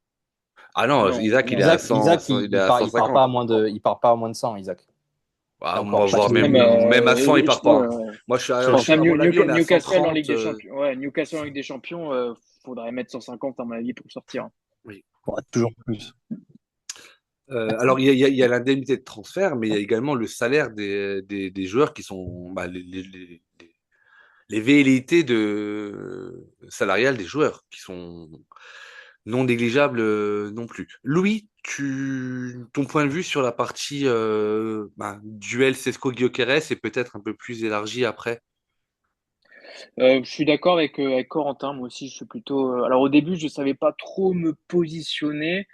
Ah non, Non, Isaac, il est à non. 100, il est à Il part pas 150. à il part pas à moins de 100, Isaac. Et Ah, on va encore, voir, Même, même à 100, il part pas. Moi, je à pense même à mon avis, on est à Newcastle en 130. Ligue des Champions. Ouais, Newcastle en Ligue des Champions, faudrait mettre 150 à mon avis pour sortir. Oui. Ouais, toujours plus. Alors, il y a l'indemnité de transfert, mais il y a également le salaire des joueurs qui sont bah, les velléités salariales des joueurs qui sont non négligeables non plus. Louis, ton point de vue sur la partie bah, duel Sesco-Gyökeres est peut-être un peu plus élargi après. Je suis d'accord avec Corentin, moi aussi, je suis plutôt. Alors au début, je savais pas trop me positionner,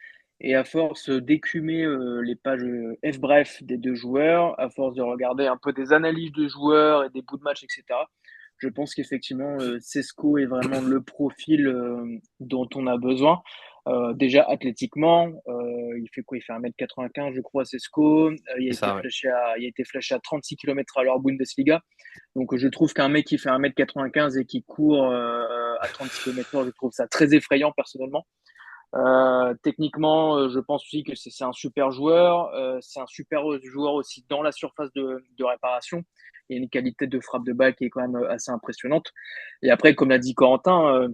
et à force d'écumer les pages F-Bref des deux joueurs, à force de regarder un peu des analyses de joueurs et des bouts de match, etc., je pense qu'effectivement, Sesco est vraiment le profil dont on a besoin. Déjà athlétiquement, il fait quoi? Il fait 1,95 m, je crois, Sesco. C'est ça, ouais. Il a été flashé à 36 km/h Bundesliga. Donc je trouve qu'un mec qui fait 1,95 m et qui court à 36 km/h, je trouve ça très effrayant personnellement. Techniquement, je pense aussi que c'est un super joueur. C'est un super joueur aussi dans la surface de réparation. Il y a une qualité de frappe de balle qui est quand même assez impressionnante. Et après, comme l'a dit Corentin,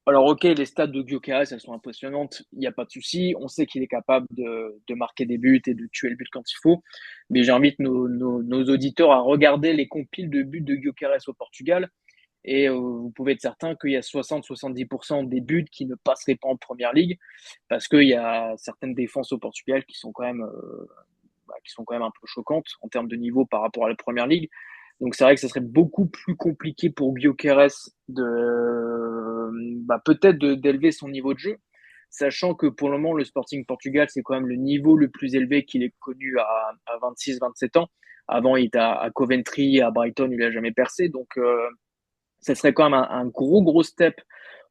alors ok, les stats de Gyökeres, elles sont impressionnantes, il n'y a pas de souci. On sait qu'il est capable de marquer des buts et de tuer le but quand il faut. Mais j'invite nos auditeurs à regarder les compiles de buts de Gyökeres au Portugal. Et vous pouvez être certain qu'il y a 60-70% des buts qui ne passeraient pas en première ligue, parce qu'il y a certaines défenses au Portugal qui sont quand même, qui sont quand même un peu choquantes en termes de niveau par rapport à la première ligue. Donc c'est vrai que ce serait beaucoup plus compliqué pour Gyökeres peut-être d'élever son niveau de jeu, sachant que pour le moment le Sporting Portugal c'est quand même le niveau le plus élevé qu'il ait connu à 26-27 ans. Avant il était à Coventry, à Brighton, il a jamais percé, donc ça serait quand même un gros step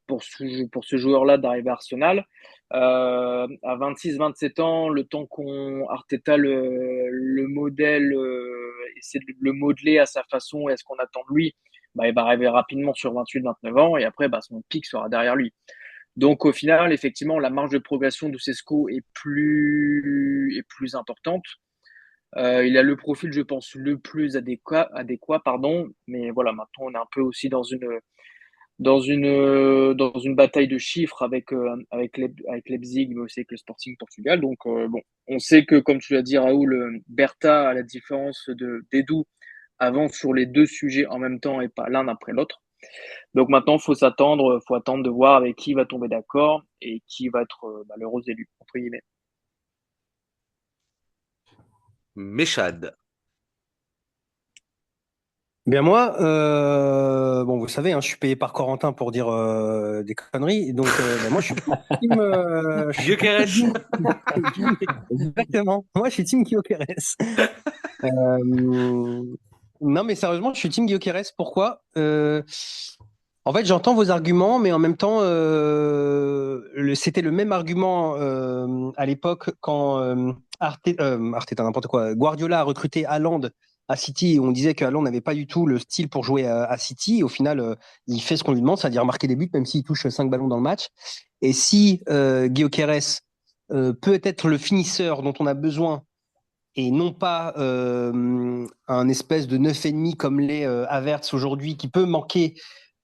pour ce joueur-là d'arriver à Arsenal. À 26-27 ans, le temps qu'on Arteta le modèle, essaie de le modeler à sa façon et à ce qu'on attend de lui, bah, il va arriver rapidement sur 28-29 ans, et après, bah, son pic sera derrière lui. Donc au final, effectivement, la marge de progression de Sesco est plus importante. Il a le profil, je pense, le plus adéquat, pardon. Mais voilà, maintenant, on est un peu aussi dans une bataille de chiffres avec Leipzig, mais aussi avec le Sporting Portugal. Donc, bon, on sait que, comme tu l'as dit, Raoul, Berta, à la différence d'Edu, avance sur les deux sujets en même temps et pas l'un après l'autre. Donc maintenant, faut attendre de voir avec qui il va tomber d'accord et qui va être l'heureux élu, entre guillemets. Méchade. Bien moi, bon vous savez, hein, je suis payé par Corentin pour dire des conneries, donc moi je suis team, je suis plutôt Gyökeres. exactement. Moi je suis team Gyökeres. Non mais sérieusement, je suis team Gyökeres. Pourquoi? En fait, j'entends vos arguments, mais en même temps, c'était le même argument à l'époque quand Arteta, n'importe quoi, Guardiola a recruté Haaland à City et on disait que Haaland n'avait pas du tout le style pour jouer à City. Et au final, il fait ce qu'on lui demande, c'est-à-dire marquer des buts, même s'il touche 5 ballons dans le match. Et si Gyökeres peut être le finisseur dont on a besoin et non pas un espèce de 9,5 comme les Havertz aujourd'hui qui peut manquer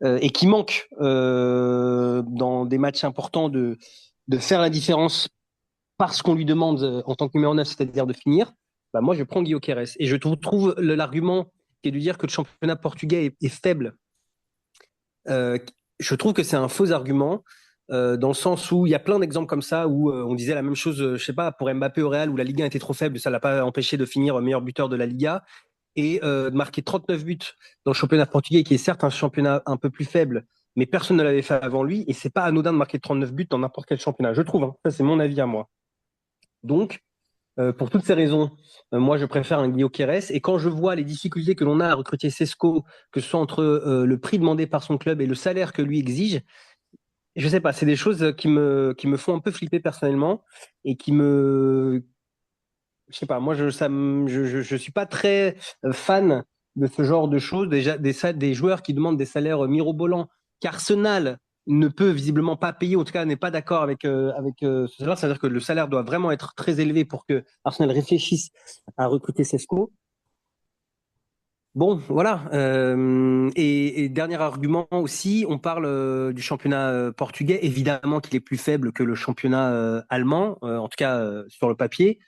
et qui manque dans des matchs importants de faire la différence parce qu'on lui demande en tant que numéro 9, c'est-à-dire de finir, bah moi je prends Guillaume Quérez. Et je trouve l'argument qui est de dire que le championnat portugais est faible, euh, je trouve que c'est un faux argument. Dans le sens où il y a plein d'exemples comme ça où on disait la même chose, je sais pas, pour Mbappé au Real où la Ligue 1 était trop faible, ça l'a pas empêché de finir meilleur buteur de la Liga et de marquer 39 buts dans le championnat portugais qui est certes un championnat un peu plus faible, mais personne ne l'avait fait avant lui et c'est pas anodin de marquer 39 buts dans n'importe quel championnat, je trouve. Hein. Ça c'est mon avis à moi. Donc pour toutes ces raisons, moi je préfère un Guillaume Quérez. Et quand je vois les difficultés que l'on a à recruter Sesco, que ce soit entre le prix demandé par son club et le salaire que lui exige, je sais pas, c'est des choses qui me font un peu flipper personnellement et je sais pas, moi je suis pas très fan de ce genre de choses. Déjà des joueurs qui demandent des salaires mirobolants qu'Arsenal ne peut visiblement pas payer, en tout cas n'est pas d'accord avec ce salaire. C'est-à-dire que le salaire doit vraiment être très élevé pour que Arsenal réfléchisse à recruter Sesco. Bon, voilà. Et dernier argument aussi, on parle du championnat portugais. Évidemment qu'il est plus faible que le championnat allemand, en tout cas sur le papier.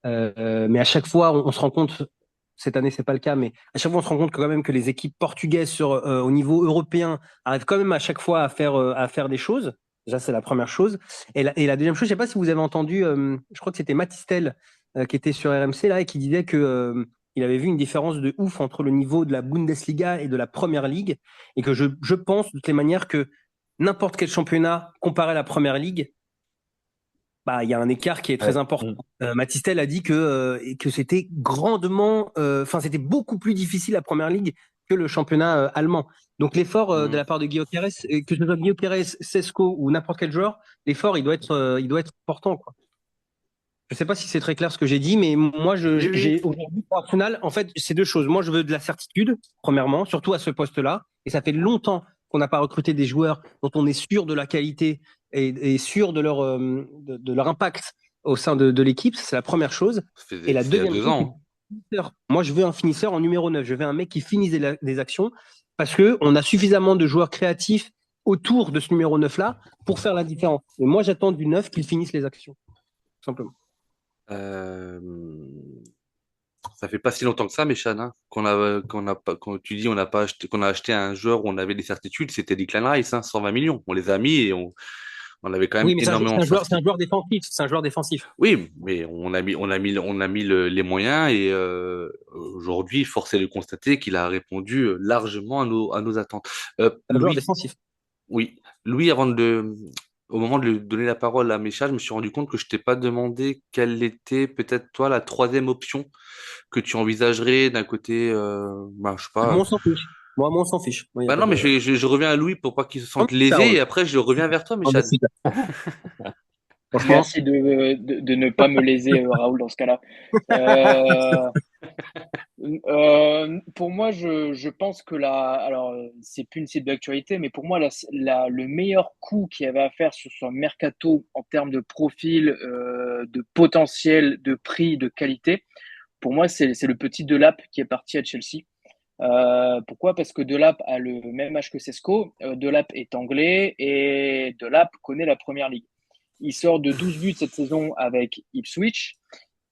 Mais à chaque fois, on se rend compte, cette année c'est pas le cas, mais à chaque fois on se rend compte que quand même que les équipes portugaises au niveau européen arrivent quand même à chaque fois à faire des choses. Déjà c'est la première chose. Et la deuxième chose, je sais pas si vous avez entendu, je crois que c'était Matistel qui était sur RMC là et qui disait que il avait vu une différence de ouf entre le niveau de la Bundesliga et de la Première Ligue et que je pense de toutes les manières que n'importe quel championnat comparé à la Première Ligue, bah, il y a un écart qui est très Ouais. important. Matistel a dit que c'était grandement, enfin, c'était beaucoup plus difficile la première ligue que le championnat allemand. Donc, l'effort de la part de Guillaume Pérez, que ce soit Guillaume Pérez, Sesco ou n'importe quel joueur, l'effort, il doit être important, quoi. Je sais pas si c'est très clair ce que j'ai dit, mais moi, Oui, oui. j'ai aujourd'hui pour Arsenal, en fait, c'est deux choses. Moi, je veux de la certitude, premièrement, surtout à ce poste-là. Et ça fait longtemps qu'on n'a pas recruté des joueurs dont on est sûr de la qualité et sûr de leur impact au sein de l'équipe. C'est la première chose. Et la C'est il y a deuxième deux chose, c'est ans. finisseur. Moi, je veux un finisseur en numéro 9. Je veux un mec qui finisse des actions parce qu'on a suffisamment de joueurs créatifs autour de ce numéro 9-là pour faire la différence. Et moi, j'attends du 9 qu'il finisse les actions, tout simplement. Euh, Ça fait pas si longtemps que ça, Méchan, hein, qu'on a pas, quand tu dis on n'a pas acheté, qu'on a acheté un joueur où on avait des certitudes, c'était Declan Rice, hein, 120 millions. On les a mis et on avait quand même Oui, mais énormément c'est un sorti. joueur défensif. C'est un joueur défensif. Oui, mais on a mis les moyens et aujourd'hui, force est de constater qu'il a répondu largement à nos attentes. C'est un joueur Louis, défensif. oui, Louis, au moment de lui donner la parole à Mécha, je me suis rendu compte que je t'ai pas demandé quelle était peut-être toi la troisième option que tu envisagerais d'un côté, bah, je sais pas. Moi, on s'en fiche. Moi, on s'en fiche. Moi, y a Bah pas non, mais de... je reviens à Louis pour pas qu'il se Non, sente mais lésé Carole. et après je reviens vers toi, Non, mais Méchad. super. Franchement, Merci de ne pas me léser, Raoul, dans ce cas-là. Euh, pour moi, je pense que alors, c'est plus une cible d'actualité, mais pour moi, le meilleur coup qu'il y avait à faire sur son mercato en termes de profil, de potentiel, de prix, de qualité, pour moi, c'est le petit Delap qui est parti à Chelsea. Pourquoi? Parce que Delap a le même âge que Sesco. Delap est anglais et Delap connaît la première ligue. Il sort de 12 buts cette saison avec Ipswich.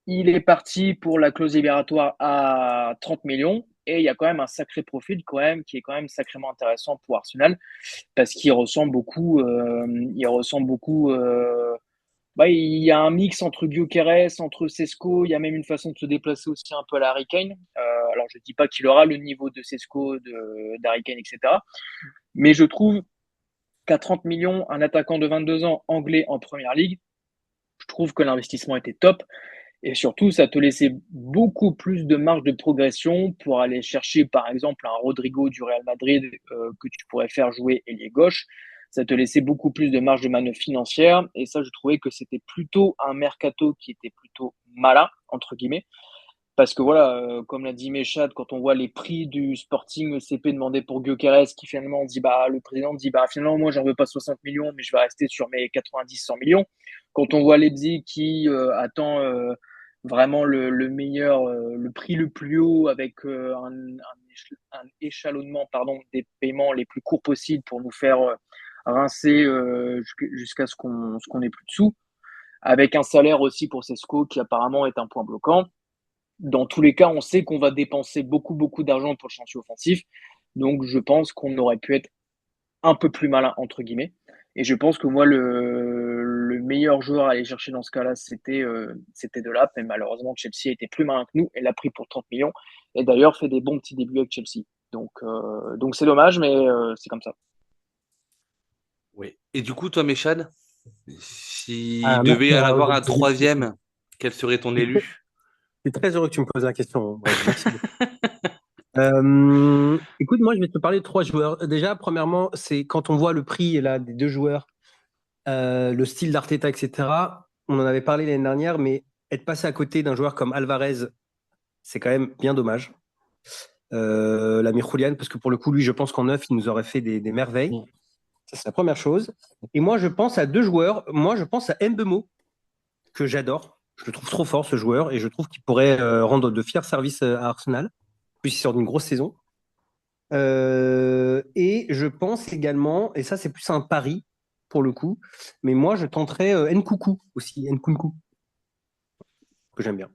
Il est parti pour la clause libératoire à 30 millions. Et il y a quand même un sacré profil quand même, qui est quand même sacrément intéressant pour Arsenal parce qu'il ressemble beaucoup, bah, il y a un mix entre Gyökeres, entre Sesco, il y a même une façon de se déplacer aussi un peu à la Harry Kane. Alors je dis pas qu'il aura le niveau de Sesco, d'Harry Kane, etc. Mais je trouve qu'à 30 millions, un attaquant de 22 ans anglais en première ligue, je trouve que l'investissement était top. Et surtout, ça te laissait beaucoup plus de marge de progression pour aller chercher, par exemple, un Rodrigo du Real Madrid que tu pourrais faire jouer ailier gauche. Ça te laissait beaucoup plus de marge de manœuvre financière. Et ça, je trouvais que c'était plutôt un mercato qui était plutôt malin, entre guillemets. Parce que voilà, comme l'a dit Méchad, quand on voit les prix du Sporting ECP demandé pour Gyökeres, qui finalement dit, bah, le président dit, bah, finalement, moi, j'en veux pas 60 millions, mais je vais rester sur mes 90, 100 millions. Quand on voit Leipzig qui attend vraiment le meilleur, le prix le plus haut avec un échelonnement, pardon, des paiements les plus courts possibles pour nous faire rincer jusqu'à ce qu'on ait plus de sous, avec un salaire aussi pour Sesco qui apparemment est un point bloquant. Dans tous les cas, on sait qu'on va dépenser beaucoup, beaucoup d'argent pour le chantier offensif. Donc, je pense qu'on aurait pu être un peu plus malin, entre guillemets. Et je pense que moi, le meilleur joueur à aller chercher dans ce cas-là, c'était Delap. Mais malheureusement, Chelsea a été plus malin que nous et l'a pris pour 30 millions. Et d'ailleurs, fait des bons petits débuts avec Chelsea. Donc c'est dommage, mais c'est comme ça. Oui. Et du coup, toi, Méchad, s'il Ah, devait merci, y en hein, avoir un troisième, quel serait ton je élu? suis très heureux que tu me poses la question. Bref, merci beaucoup. Écoute, moi, je vais te parler de trois joueurs. Déjà, premièrement, c'est quand on voit le prix là, des deux joueurs, le style d'Arteta, etc. On en avait parlé l'année dernière, mais être passé à côté d'un joueur comme Alvarez, c'est quand même bien dommage. L'Amir Julian, parce que pour le coup, lui, je pense qu'en neuf, il nous aurait fait des merveilles. Ça, c'est la première chose. Et moi, je pense à deux joueurs. Moi, je pense à Mbemo, que j'adore. Je le trouve trop fort, ce joueur, et je trouve qu'il pourrait rendre de fiers services à Arsenal. Puis il sort d'une grosse saison. Et je pense également, et ça, c'est plus un pari pour le coup, mais moi, je tenterais Nkunku aussi, Nkunku, que j'aime bien,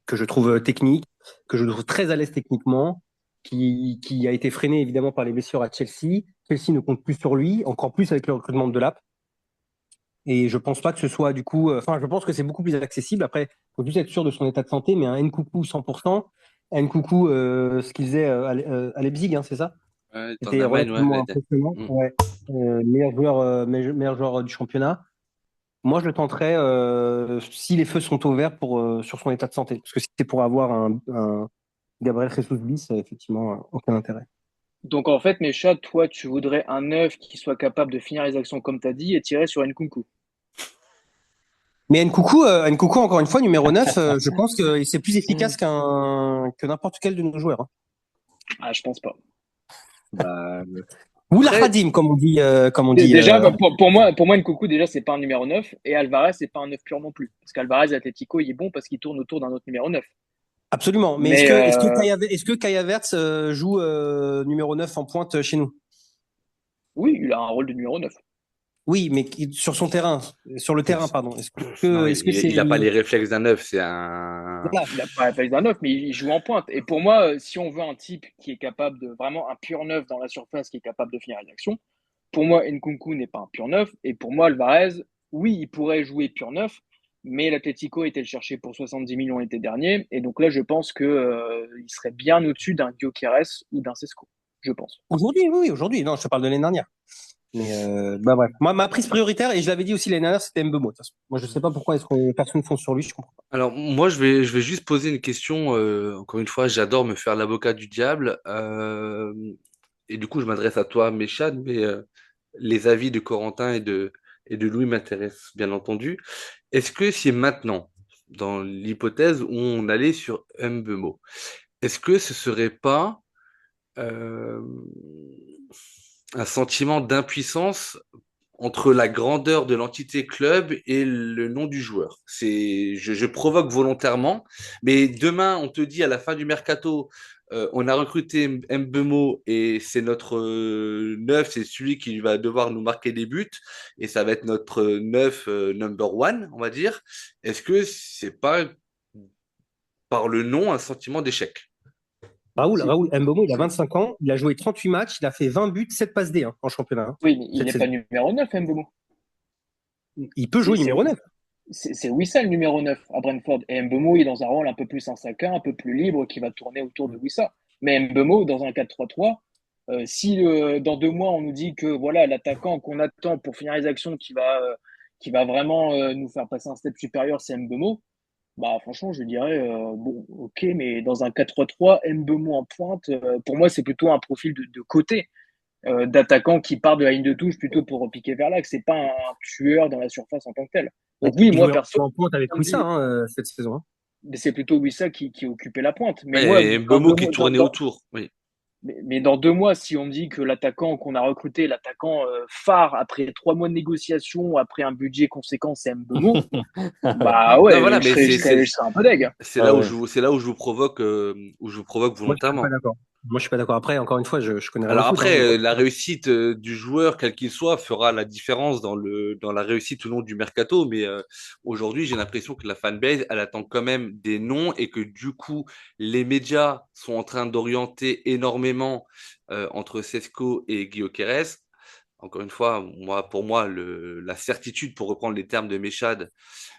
que je trouve technique, que je trouve très à l'aise techniquement, qui a été freiné évidemment par les blessures à Chelsea. Chelsea ne compte plus sur lui, encore plus avec le recrutement de Delap. Et je pense pas que ce soit du coup. Enfin, je pense que c'est beaucoup plus accessible. Après, il faut juste être sûr de son état de santé, mais un Nkunku 100%, Nkunku, ce qu'il faisait à Leipzig, hein, c'est ça? Ouais, t'en C'était amènes, ouais. relativement impressionnant. Mm. Ouais. Meilleur joueur du championnat. Moi, je le tenterais si les feux sont au vert sur son état de santé. Parce que si c'est pour avoir un Gabriel Jesus bis, effectivement, aucun intérêt. Donc en fait, Mécha, toi, tu voudrais un neuf qui soit capable de finir les actions comme tu as dit et tirer sur Nkunku. Mais Nkunku, encore une fois, numéro 9, je pense que c'est plus efficace que n'importe quel de nos joueurs, hein. Ah, je pense pas. Bah, Ou la après, Khadim, comme on dit. Déjà, bah, pour moi, Nkunku, déjà, c'est pas un numéro 9 et Alvarez, c'est pas un 9 pur non plus. Parce qu'Alvarez, Atletico, il est bon parce qu'il tourne autour d'un autre numéro 9. Absolument. Mais est-ce Mais que, est-ce que Kai Havertz joue numéro 9 en pointe chez nous? oui, il a un rôle de numéro 9. Oui, mais sur son terrain, sur le terrain, pardon. non, Est-ce que c'est. il a pas les réflexes d'un neuf, c'est un. Voilà. Il a pas fait un 9, mais il joue en pointe. Et pour moi, si on veut un type qui est capable de vraiment un pur 9 dans la surface, qui est capable de finir une action, pour moi, Nkunku n'est pas un pur 9. Et pour moi, Alvarez, oui, il pourrait jouer pur 9, mais l'Atlético était le chercher pour 70 millions l'été dernier. Et donc là, je pense que, il serait bien au-dessus d'un Gyökeres ou d'un Sesco. Je pense. Aujourd'hui, oui, aujourd'hui. Non, je te parle de l'année dernière. Mais bah bref. Moi, ma prise prioritaire, et je l'avais dit aussi l'année dernière, c'était Mbemo. De toute façon. Moi, je sais pas pourquoi est-ce que personne ne fonce sur lui, je comprends pas. Alors, moi, je vais juste poser une question. Encore une fois, j'adore me faire l'avocat du diable. Et du coup, je m'adresse à toi, Méchad, mais les avis de Corentin et de Louis m'intéressent, bien entendu. Est-ce que si maintenant, dans l'hypothèse où on allait sur Mbemo, est-ce que ce serait pas euh, un sentiment d'impuissance entre la grandeur de l'entité club et le nom du joueur? Je provoque volontairement, mais demain, on te dit à la fin du mercato, On a recruté Mbeumo et c'est notre neuf, c'est celui qui va devoir nous marquer des buts et ça va être notre neuf number one, on va dire. Est-ce que c'est pas par le nom un sentiment d'échec? Si. Raoul Mbomo, il a 25 ans, il a joué 38 matchs, il a fait 20 buts, 7 passes D en championnat Oui, mais il cette n'est pas saison. numéro 9, Mbeumo. Il peut C'est jouer c'est- numéro 9. c'est Wissa le numéro 9 à Brentford. Et Mbeumo est dans un rôle un peu plus 1-5-1, un peu plus libre, qui va tourner autour de Wissa. Mais Mbeumo, dans un 4-3-3, si dans 2 mois, on nous dit que voilà l'attaquant qu'on attend pour finir les actions qui va vraiment nous faire passer un step supérieur, c'est Mbeumo, bah franchement, je dirais, bon, ok, mais dans un 4-3-3, Mbeumo en pointe, pour moi, c'est plutôt un profil de côté d'attaquant qui part de la ligne de touche plutôt pour piquer vers l'axe. C'est pas un tueur dans la surface en tant que tel. Donc oui, Il moi jouait perso, en pointe avec comme Wissa dit, cette saison. c'est plutôt Wissa qui occupait la pointe. Mais moi, Ouais, et dans Mbeumo deux qui mois, tournait autour. Oui. mais dans 2 mois, si on me dit que l'attaquant qu'on a recruté, l'attaquant phare après 3 mois de négociation, après un budget conséquent, c'est Mbeumo, Ouais. bah Non, ouais, voilà, mais je serais un peu deg. Ouais, ouais. c'est là où je vous provoque Moi, je suis pas volontairement. d'accord. Moi, je suis pas d'accord. Après, encore une fois, je connais rien au Alors foot, hein, après, mais moi, la réussite du joueur, quel qu'il soit, fera la différence dans la réussite ou non du mercato. Mais aujourd'hui, j'ai l'impression que la fanbase, elle attend quand même des noms et que du coup, les médias sont en train d'orienter énormément entre Sesco et Guillaume Quérez. Encore une fois, pour moi, la certitude, pour reprendre les termes de Méchade,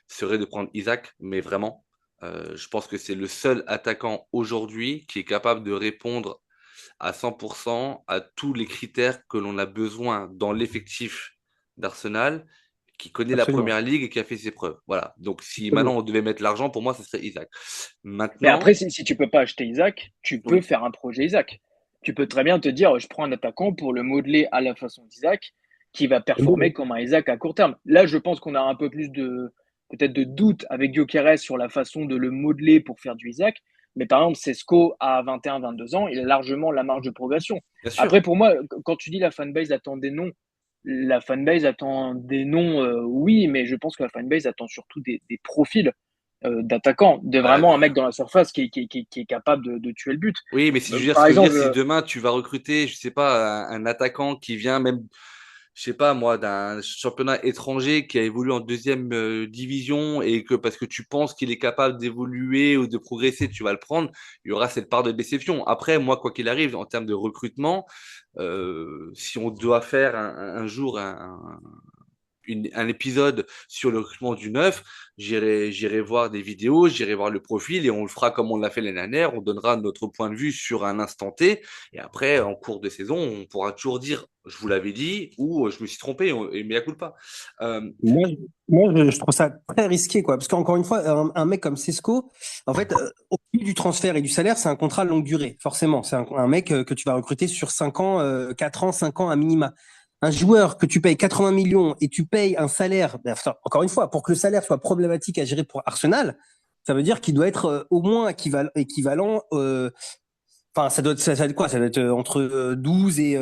serait de prendre Isaac, mais vraiment. Je pense que c'est le seul attaquant aujourd'hui qui est capable de répondre à 100% à tous les critères que l'on a besoin dans l'effectif d'Arsenal, qui connaît la absolument. première ligue et qui a fait ses preuves. Voilà. Donc, si Absolument. maintenant on devait mettre l'argent, pour moi, ce serait Isaac. Mais après, Maintenant, si tu peux pas acheter Isaac, tu peux oui, faire un projet Isaac. Tu peux très bien te dire, je prends un attaquant pour le modeler à la façon d'Isaac, qui va performer Mbomo. comme un Isaac à court terme. Là, je pense qu'on a un peu plus peut-être de doute avec Gyökeres sur la façon de le modeler pour faire du Isaac. Mais par exemple, Sesko à 21, 22 ans, il a largement la marge de progression. bien sûr. Après, pour moi, quand tu dis la fanbase attend des noms, la fanbase attend des noms, oui, mais je pense que la fanbase attend surtout des profils d'attaquant, de vraiment un Bah, mec dans la surface qui est capable de tuer le but. oui, mais si je veux dire, ce Par que je veux dire, exemple, si demain tu vas recruter, je sais pas, un attaquant qui vient même, je sais pas moi, d'un championnat étranger qui a évolué en deuxième division et que parce que tu penses qu'il est capable d'évoluer ou de progresser, tu vas le prendre, il y aura cette part de déception. Après, moi, quoi qu'il arrive, en termes de recrutement, si on doit faire un jour un épisode sur le recrutement du neuf, j'irai voir des vidéos, j'irai voir le profil et on le fera comme on l'a fait l'année dernière. On donnera notre point de vue sur un instant T. Et après, en cours de saison, on pourra toujours dire je vous l'avais dit ou je me suis trompé et mea culpa. Euh, Moi, je trouve ça très risqué, quoi. Parce qu'encore une fois, un mec comme Sesco, en fait, au vu du transfert et du salaire, c'est un contrat longue durée, forcément. C'est un mec que tu vas recruter sur 5 ans, 4 ans, 5 ans à minima. Un joueur que tu payes 80 millions et tu payes un salaire, ben, enfin, encore une fois, pour que le salaire soit problématique à gérer pour Arsenal, ça veut dire qu'il doit être au moins équivalent. Enfin, ça doit être quoi? Ça doit être entre 12 et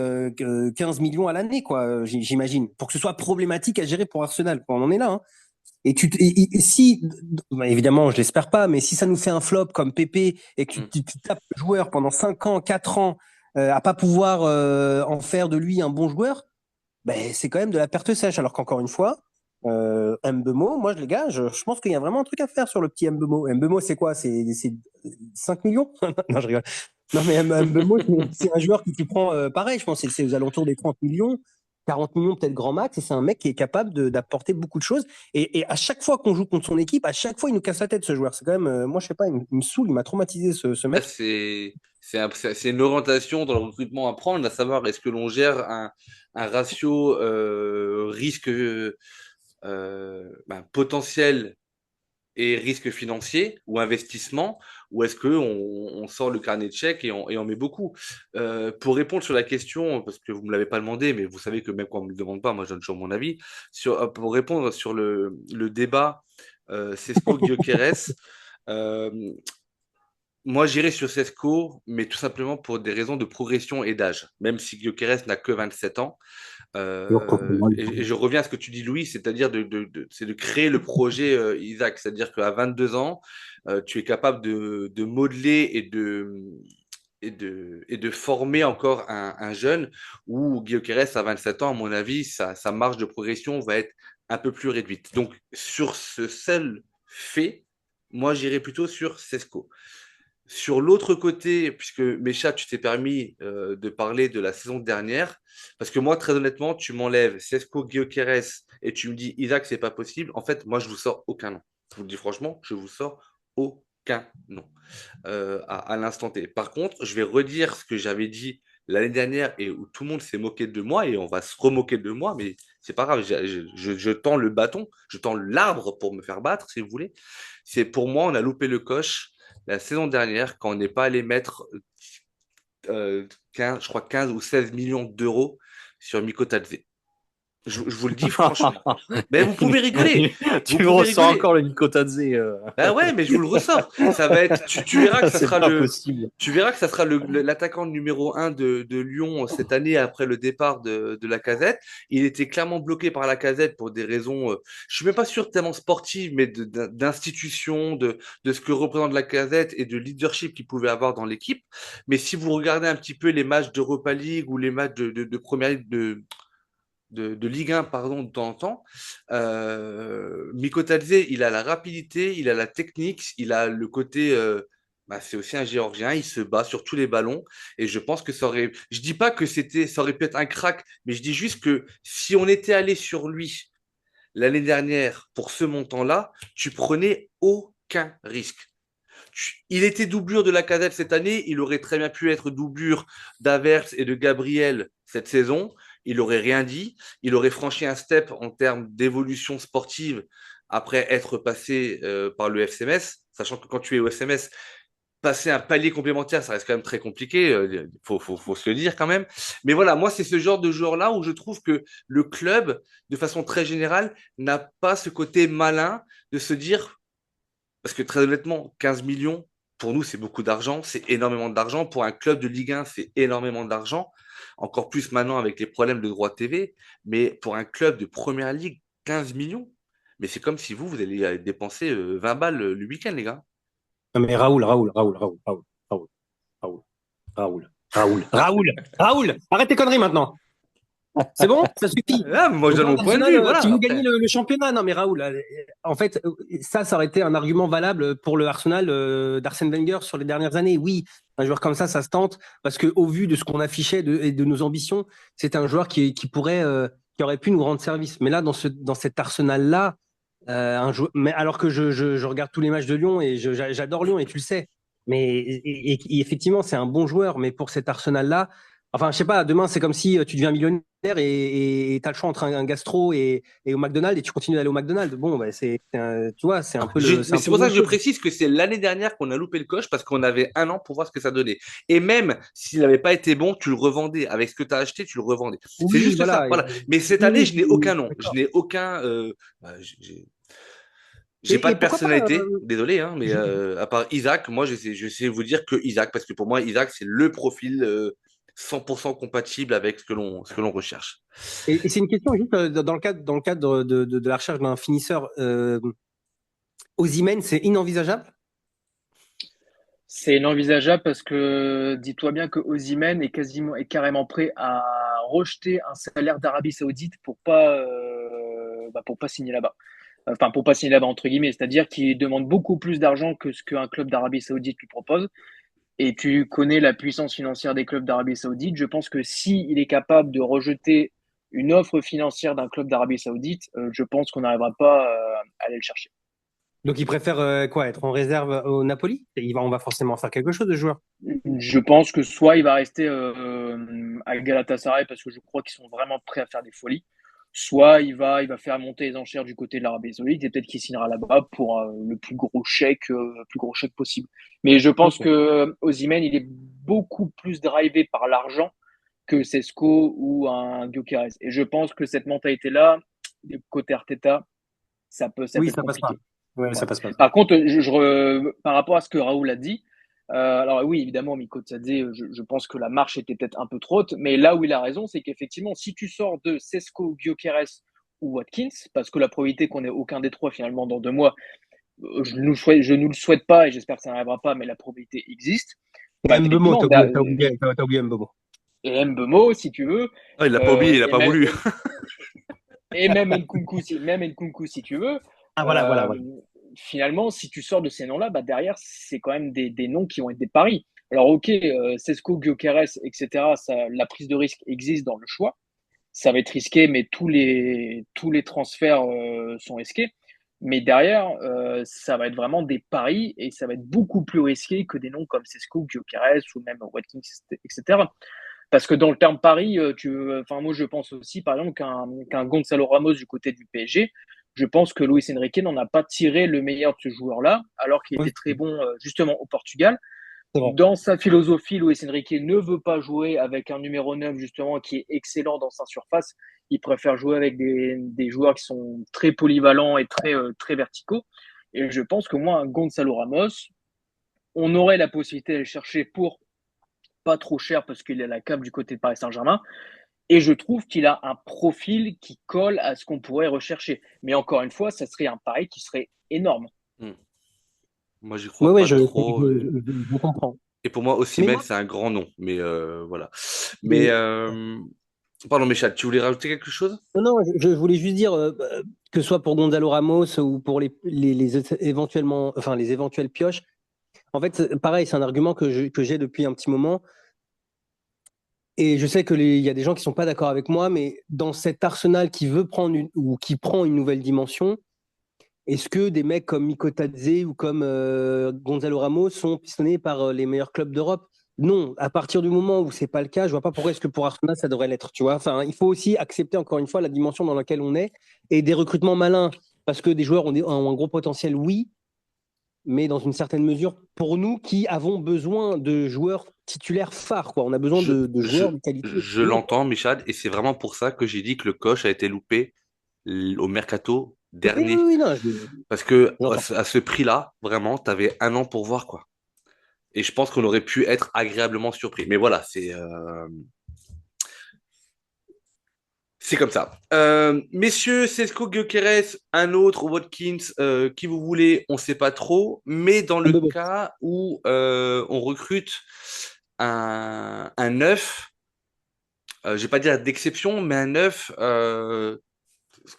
15 millions à l'année, quoi, j'imagine, pour que ce soit problématique à gérer pour Arsenal. On en est là, hein. Et si, bah, évidemment, je l'espère pas, mais si ça nous fait un flop comme Pépé et que tu tapes le joueur pendant 5 ans, 4 ans, à pas pouvoir en faire de lui un bon joueur, ben, c'est quand même de la perte sèche. Alors qu'encore une fois, Mbeumo, moi, les gars, je pense qu'il y a vraiment un truc à faire sur le petit Mbeumo. Mbeumo, c'est quoi? C'est 5 millions? Non, je rigole. Non, mais Mbeumo, c'est un joueur qui prend pareil, je pense, c'est aux alentours des 30 millions. 40 millions peut-être grand max, et c'est un mec qui est capable d'apporter beaucoup de choses. Et à chaque fois qu'on joue contre son équipe, à chaque fois, il nous casse la tête, ce joueur. C'est quand même, moi, je sais pas, il me saoule, il m'a traumatisé, ce Là, mec. c'est une orientation dans le recrutement à prendre, à savoir est-ce que l'on gère un ratio risque potentiel et risque financier ou investissement, ou est-ce on sort le carnet de chèques et on met beaucoup? Pour répondre sur la question, parce que vous ne me l'avez pas demandé, mais vous savez que même quand on ne me le demande pas, moi je donne toujours mon avis, pour répondre sur le débat Cesco-Gyökeres, euh, moi j'irai sur Cesco, mais tout simplement pour des raisons de progression et d'âge, même si Gyökeres n'a que 27 ans. Et je reviens à ce que tu dis, Louis, c'est-à-dire c'est de créer le projet Isaac, c'est-à-dire qu'à 22 ans, tu es capable de modeler et de former encore un jeune où Gyökeres à 27 ans, à mon avis, sa marge de progression va être un peu plus réduite. Donc, sur ce seul fait, moi, j'irais plutôt sur Sesco. Sur l'autre côté, puisque Mécha, tu t'es permis de parler de la saison dernière, parce que moi, très honnêtement, tu m'enlèves Sesco, Gyökeres et tu me dis Isaac, c'est pas possible. En fait, moi, je vous sors aucun nom. Je vous le dis franchement, je vous sors aucun nom à l'instant T. Par contre, je vais redire ce que j'avais dit l'année dernière et où tout le monde s'est moqué de moi et on va se remoquer de moi, mais c'est pas grave, je tends le bâton, je tends l'arbre pour me faire battre, si vous voulez. C'est pour moi, on a loupé le coche la saison dernière quand on n'est pas allé mettre 15, je crois 15 ou 16 millions d'euros sur Miko Tadze. Je vous le dis franchement. Mais vous pouvez rigoler. Tu Vous me pouvez ressens rigoler. encore le Mikotadze. Bah ouais, mais je vous le ressors. Ça va être, tu verras que ça C'est sera pas possible. tu verras que ça sera l'attaquant numéro un de Lyon cette année après le départ de Lacazette. Il était clairement bloqué par Lacazette pour des raisons, je suis même pas sûr tellement sportives, mais d'institution, de ce que représente Lacazette et de leadership qu'il pouvait avoir dans l'équipe. Mais si vous regardez un petit peu les matchs d'Europa League ou les matchs de Première Ligue de Ligue 1, pardon, de temps en temps. Mikotadze, il a la rapidité, il a la technique, il a le côté. C'est aussi un Géorgien, il se bat sur tous les ballons. Et je pense que ça aurait. Je dis pas que ça aurait pu être un crack, mais je dis juste que si on était allé sur lui l'année dernière pour ce montant-là, tu prenais aucun risque. Il était doublure de Lacazette cette année, il aurait très bien pu être doublure d'Havertz et de Gabriel cette saison. Il n'aurait rien dit. Il aurait franchi un step en termes d'évolution sportive après être passé par le FCMS, sachant que quand tu es au FCMS, passer un palier complémentaire, ça reste quand même très compliqué. Faut se le dire quand même. Mais voilà, moi, c'est ce genre de joueur-là où je trouve que le club, de façon très générale, n'a pas ce côté malin de se dire, parce que très honnêtement, 15 millions, pour nous, c'est beaucoup d'argent, c'est énormément d'argent. Pour un club de Ligue 1, c'est énormément d'argent. Encore plus maintenant avec les problèmes de droits TV. Mais pour un club de Première Ligue, 15 millions, mais c'est comme si vous allez dépenser 20 balles le week-end, les gars. Non, mais Raoul, arrête tes conneries maintenant. C'est bon, ça suffit. Ah, moi, je donne mon point de vue, voilà. Si vous Après. gagnez le championnat, non mais Raoul, en fait, ça aurait été un argument valable pour le Arsenal d'Arsène Wenger sur les dernières années. Oui, un joueur comme ça se tente parce que au vu de ce qu'on affichait et de nos ambitions, c'est un joueur qui pourrait, qui aurait pu nous rendre service. Mais là, dans cet Arsenal-là, mais alors que je regarde tous les matchs de Lyon et j'adore Lyon et tu le sais. Mais et effectivement, c'est un bon joueur, mais pour cet Arsenal-là, enfin, je sais pas, demain, c'est comme si tu deviens millionnaire et tu as le choix entre un gastro et au McDonald's et tu continues d'aller au McDonald's. Bon, bah, tu vois, c'est un peu le. Mais c'est pour ça que je précise que c'est l'année dernière qu'on a loupé le coche parce qu'on avait un an pour voir ce que ça donnait. Et même s'il n'avait pas été bon, tu le revendais. Avec ce que tu as acheté, tu le revendais. Oui, C'est juste voilà. ça. Voilà. Mais cette année, je n'ai aucun nom. Je n'ai aucun. J'ai pas de Pourquoi pas personnalité, désolé, hein, mais à part Isaac, moi je sais vous dire que Isaac, parce que pour moi, Isaac, c'est le profil 100% compatible avec ce que l'on recherche. et c'est une question juste dans le cadre de la recherche d'un finisseur. Osimhen, c'est inenvisageable? C'est inenvisageable parce que dis-toi bien que Osimhen est carrément prêt à rejeter un salaire d'Arabie Saoudite pour pas signer là-bas. Enfin, pour pas signer là-bas entre guillemets, c'est-à-dire qu'il demande beaucoup plus d'argent que ce qu'un club d'Arabie Saoudite lui propose. Et tu connais la puissance financière des clubs d'Arabie Saoudite. Je pense que si il est capable de rejeter une offre financière d'un club d'Arabie Saoudite, je pense qu'on n'arrivera pas à aller le chercher. Donc, il préfère quoi, être en réserve au Napoli? On va forcément faire quelque chose de ce joueur. Je pense que soit il va rester à Galatasaray parce que je crois qu'ils sont vraiment prêts à faire des folies, soit il va faire monter les enchères du côté de l'Arabie Saoudite et peut-être qu'il signera là-bas pour le plus gros chèque possible. Mais je pense Ok. que Osimhen, il est beaucoup plus drivé par l'argent que Sesco ou un Gyökeres. Et je pense que cette mentalité-là, côté Arteta, ça peut Oui, être ça passe pas. compliqué. Ouais, ça Voilà. passe pas. Par contre, par rapport à ce que Raoul a dit, alors oui, évidemment, Miko Tsadze, je pense que la marche était peut-être un peu trop haute, mais là où il a raison, c'est qu'effectivement, si tu sors de Sesco, Gyökeres ou Watkins, parce que la probabilité qu'on ait aucun des trois finalement dans 2 mois, je nous le souhaite pas et j'espère que ça n'arrivera pas, mais la probabilité existe. Et Mbeumo, techniquement, t'as oublié Mbeumo. et Mbeumo, si tu veux, Ah, il l'a pas oublié, il a et pas même, voulu. et même Nkunku, si tu veux, Ah, voilà. euh, finalement, si tu sors de ces noms-là, bah, derrière, c'est quand même des noms qui vont être des paris. Alors, ok, Sesco, Gyökeres, etc., la prise de risque existe dans le choix. Ça va être risqué, mais tous les transferts sont risqués. Mais derrière, ça va être vraiment des paris et ça va être beaucoup plus risqué que des noms comme Sesco, Gyökeres ou même Watkins, etc. Parce que dans le terme pari, enfin, moi, je pense aussi, par exemple, qu'un Gonzalo Ramos du côté du PSG, je pense que Luis Enrique n'en a pas tiré le meilleur de ce joueur-là, alors qu'il Oui, était très bon, justement, au Portugal. c'est vrai. Dans sa philosophie, Luis Enrique ne veut pas jouer avec un numéro 9 justement, qui est excellent dans sa surface. Il préfère jouer avec des joueurs qui sont très polyvalents et très verticaux. Et je pense que moi, un Gonzalo Ramos, on aurait la possibilité de le chercher pour pas trop cher parce qu'il est à la cape du côté de Paris Saint-Germain. Et je trouve qu'il a un profil qui colle à ce qu'on pourrait rechercher. Mais encore une fois, ça serait un pari qui serait énorme. Hmm. Moi, j'y Oui, crois oui, pas trop. je comprends. Et pour moi, Mais Osimhen, moi, c'est un grand nom. Mais voilà. Mais, mais- pardon, Méchal, tu voulais rajouter quelque chose? non, je voulais juste dire que ce soit pour Gonzalo Ramos ou pour éventuellement, enfin, les éventuelles pioches. En fait, pareil, c'est un argument que j'ai depuis un petit moment. Et je sais il y a des gens qui sont pas d'accord avec moi, mais dans cet arsenal qui veut prendre ou qui prend une nouvelle dimension, est-ce que des mecs comme Mikotadze ou comme Gonzalo Ramos sont pistonnés par les meilleurs clubs d'Europe? Non, à partir du moment où c'est pas le cas, je vois pas pourquoi est-ce que pour Arsenal ça devrait l'être, tu vois. Enfin, il faut aussi accepter encore une fois la dimension dans laquelle on est et des recrutements malins parce que des joueurs ont un gros potentiel, oui, mais dans une certaine mesure pour nous qui avons besoin de joueurs titulaires phares, quoi. On a besoin Je, de joueurs de qualité. je l'entends, Michel, et c'est vraiment pour ça que j'ai dit que le coche a été loupé au mercato dernier. Oui, non, Parce que j'entends. à ce prix-là, vraiment, tu avais un an pour voir, quoi. Et je pense qu'on aurait pu être agréablement surpris. Mais voilà, c'est comme ça. Messieurs, Cesco, Gyökeres, un autre, Watkins, qui vous voulez, on ne sait pas trop. Mais dans Un le peu bon. cas où on recrute un neuf, je ne vais pas dire d'exception, mais un neuf, ce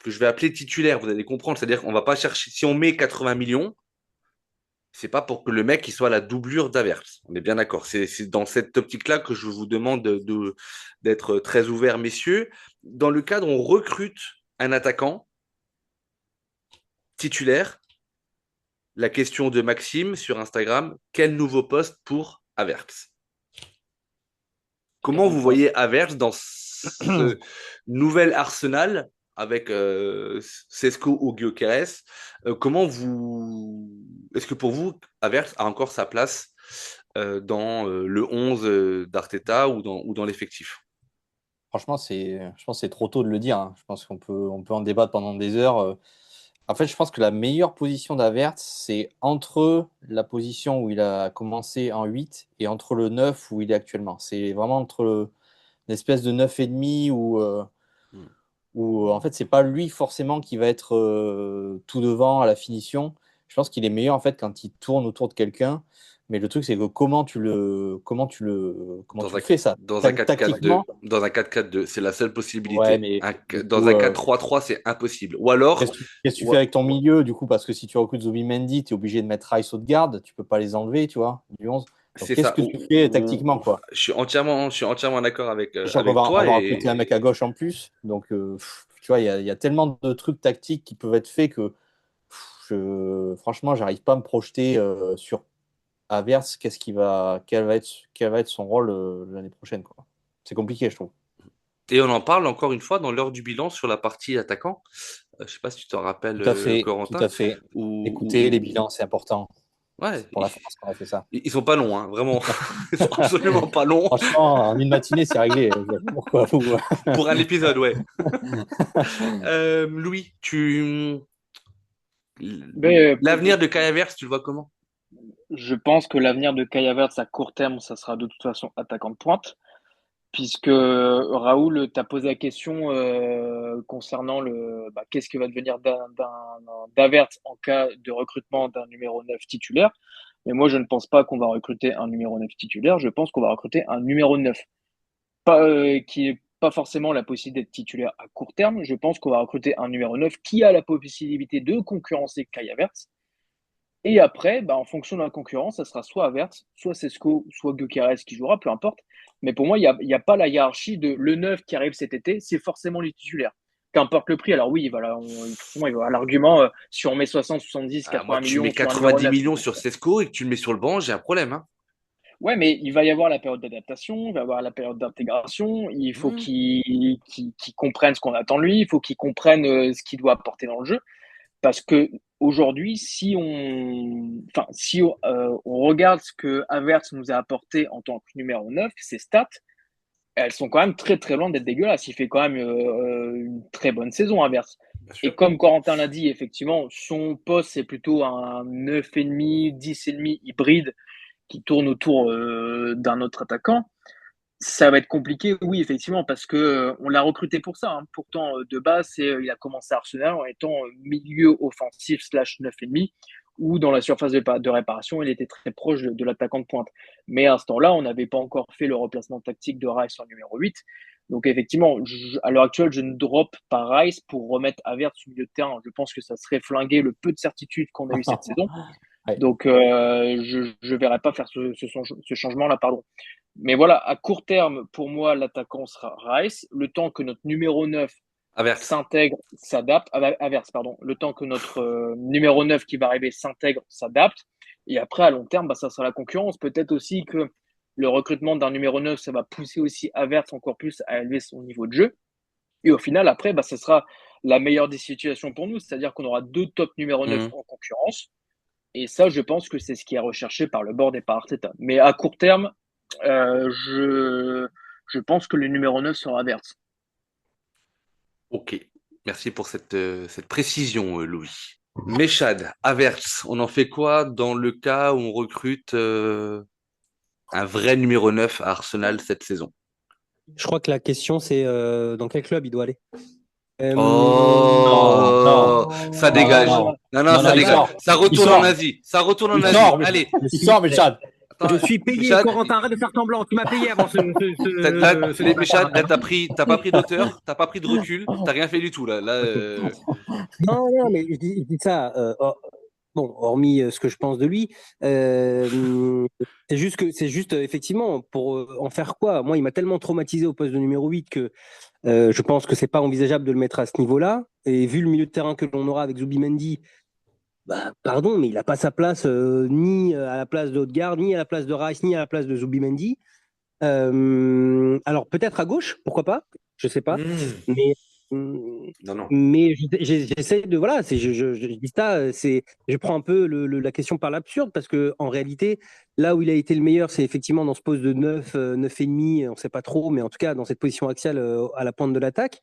que je vais appeler titulaire, vous allez comprendre. C'est-à-dire qu'on ne va pas chercher, si on met 80 millions, c'est pas pour que le mec il soit la doublure d'Avertz. On est bien d'accord. C'est dans cette optique-là que je vous demande d'être très ouverts, messieurs. Dans le cadre, on recrute un attaquant titulaire. La question de Maxime sur Instagram, quel nouveau poste pour Avertz? Comment vous voyez Avertz dans ce nouvel arsenal avec Sesko ou Gyökeres? Comment vous... Est-ce que pour vous, Avertz a encore sa place dans le 11 d'Arteta ou dans l'effectif? Franchement, je pense que c'est trop tôt de le dire, hein. Je pense on peut en débattre pendant des heures. En fait, je pense que la meilleure position d'Havertz, c'est entre la position où il a commencé en 8 et entre le 9 où il est actuellement. C'est vraiment une espèce de 9,5 Hmm. où en fait, c'est pas lui forcément qui va être tout devant à la finition. Je pense qu'il est meilleur en fait quand il tourne autour de quelqu'un. Mais le truc, c'est que comment Dans tu un, le fais ça? dans un 4-4-2, Tactiquement, dans un 4-4-2, c'est la seule ouais, possibilité. mais du Dans coup, un 4-3-3, c'est impossible. Ou alors, qu'est-ce que tu ou- fais avec ton milieu, du coup, parce que si tu recrutes Zubimendi, tu es obligé de mettre Rice de garde, tu peux pas les enlever, tu vois, du 11. Donc, c'est qu'est-ce ça. que tu fais tactiquement, quoi? Je suis entièrement d'accord Sachant avec on toi. va recruter un mec à gauche en plus. Donc, tu vois, il y a tellement de trucs tactiques qui peuvent être faits que, franchement, j'arrive pas à me projeter sur Havertz, quel va être son rôle l'année prochaine, quoi. C'est compliqué, je trouve. Et on en parle encore une fois dans l'heure du bilan sur la partie attaquant. Je sais pas si tu t'en rappelles, Tout Corentin, à fait. ou, Écoutez, les bilans, c'est important. ouais, C'est pour la France qu'on a fait ça. ils sont pas longs, hein, vraiment. Ils sont absolument pas longs Franchement, en une matinée, c'est réglé. Je sais pas pourquoi vous. pour un épisode, ouais. Louis, Mais, l'avenir de Kai Havertz, tu le vois comment? je pense que l'avenir de Kai Havertz à court terme, ça sera de toute façon attaquant de pointe, puisque Raoul t'a posé la question concernant qu'est-ce que va devenir d'Havertz en cas de recrutement d'un numéro 9 titulaire. Mais moi, je ne pense pas qu'on va recruter un numéro 9 titulaire. Je pense qu'on va recruter un numéro 9 pas, qui est pas forcément la possibilité d'être titulaire à court terme. Je pense qu'on va recruter un numéro 9 qui a la possibilité de concurrencer Kai Havertz. Et après, bah, en fonction de la concurrence, ça sera soit Havertz, soit Sesko, soit Gyökeres qui jouera, peu importe. Mais pour moi, il y a pas la hiérarchie de le 9 qui arrive cet été, c'est forcément les titulaires. Qu'importe le prix. Alors oui, voilà, forcément, il va y avoir l'argument, si on met 60, 70, Moi, 80 tu mets millions sur un numéro 90 9. millions sur Cesco et que tu le mets sur le banc, j'ai un problème. Hein. Ouais, mais il va y avoir la période d'adaptation, il va y avoir la période d'intégration. Il faut Mmh. qu'il comprenne ce qu'on attend de lui, il faut qu'il comprenne ce qu'il doit apporter dans le jeu. Parce que aujourd'hui, si on regarde ce que Havertz nous a apporté en tant que numéro 9, ses stats, elles sont quand même très très loin d'être dégueulasses. Il fait quand même une très bonne saison, Havertz. Bien Et sûr. comme Corentin l'a dit, effectivement, son poste, c'est plutôt un 9,5, 10,5 hybride qui tourne autour d'un autre attaquant. Ça va être compliqué, oui, effectivement, parce que on l'a recruté pour ça. Hein. Pourtant, de base, il a commencé à Arsenal en étant milieu offensif slash 9,5, ou dans la surface de réparation, il était très proche de l'attaquant de pointe. Mais à ce temps-là, on n'avait pas encore fait le replacement tactique de Rice en numéro 8. Donc effectivement, à l'heure actuelle, je ne drop pas Rice pour remettre Havertz au milieu de terrain. Je pense que ça serait flinguer le peu de certitude qu'on a eu cette saison. Ouais. Donc, je verrai pas faire ce changement-là, pardon. Mais voilà, à court terme, pour moi, l'attaquant sera Rice. Le temps que notre numéro 9 Havertz. s'intègre, s'adapte, Averse, pardon. Le temps que notre numéro 9 qui va arriver s'intègre, s'adapte. Et après, à long terme, bah, ça sera la concurrence. Peut-être aussi que le recrutement d'un numéro 9, ça va pousser aussi Averse encore plus à élever son niveau de jeu. Et au final, après, bah, ce sera la meilleure des situations pour nous. C'est-à-dire qu'on aura deux top numéro 9 Mmh. en concurrence. Et ça, je pense que c'est ce qui est recherché par le board et par Arteta. Mais à court terme, je pense que le numéro 9 sera Havertz. Ok. Merci pour cette précision, Louis. Mechad, Havertz, on en fait quoi dans le cas où on recrute un vrai numéro 9 à Arsenal cette saison? Je crois que la question, c'est dans quel club il doit aller. Non, non, Oh, ça non, non, dégage. non. Non, non, Non, ça non, il dégage. sort. Ça Il retourne en sort. Asie. Ça retourne en Il Asie. sort, mais Allez. il sort, mais Chad. Je Attends, suis payé, Mechad, Corentin, arrête de faire semblant. Tu m'as payé avant ce Mechad, débat. là, t'as pas pris d'auteur, t'as pas pris de recul, t'as rien fait du tout, là. Là, Non, non, mais je dis ça. Bon, hormis ce que je pense de lui, c'est juste effectivement pour en faire quoi. Moi, il m'a tellement traumatisé au poste de numéro 8 que je pense que c'est pas envisageable de le mettre à ce niveau-là. Et vu le milieu de terrain que l'on aura avec Zubimendi, bah, pardon, mais il n'a pas sa place ni à la place d'Odegaard, ni à la place de Rice, ni à la place de Zubimendi. Alors peut-être à gauche, pourquoi pas, je sais pas. hmm, Mais non, non. mais j'essaie de voilà, je dis ça, je prends un peu la question par l'absurde parce que en réalité, là où il a été le meilleur, c'est effectivement dans ce poste de 9, 9 et demi, on sait pas trop, mais en tout cas dans cette position axiale à la pointe de l'attaque.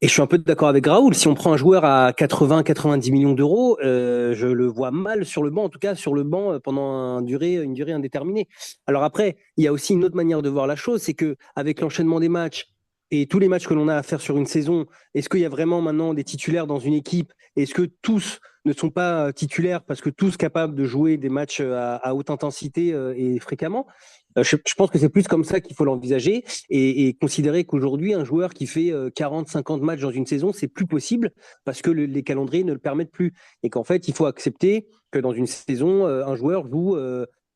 Et je suis un peu d'accord avec Raoul. Si on prend un joueur à 80, 90 millions d'euros, je le vois mal sur le banc, en tout cas sur le banc pendant une durée indéterminée. Alors après, il y a aussi une autre manière de voir la chose, c'est que avec l'enchaînement des matchs et tous les matchs que l'on a à faire sur une saison, est-ce qu'il y a vraiment maintenant des titulaires dans une équipe? Est-ce que tous ne sont pas titulaires parce que tous capables de jouer des matchs à haute intensité et fréquemment? Je pense que c'est plus comme ça qu'il faut l'envisager et considérer qu'aujourd'hui, un joueur qui fait 40, 50 matchs dans une saison, c'est plus possible parce que les calendriers ne le permettent plus. Et qu'en fait, il faut accepter que dans une saison, un joueur joue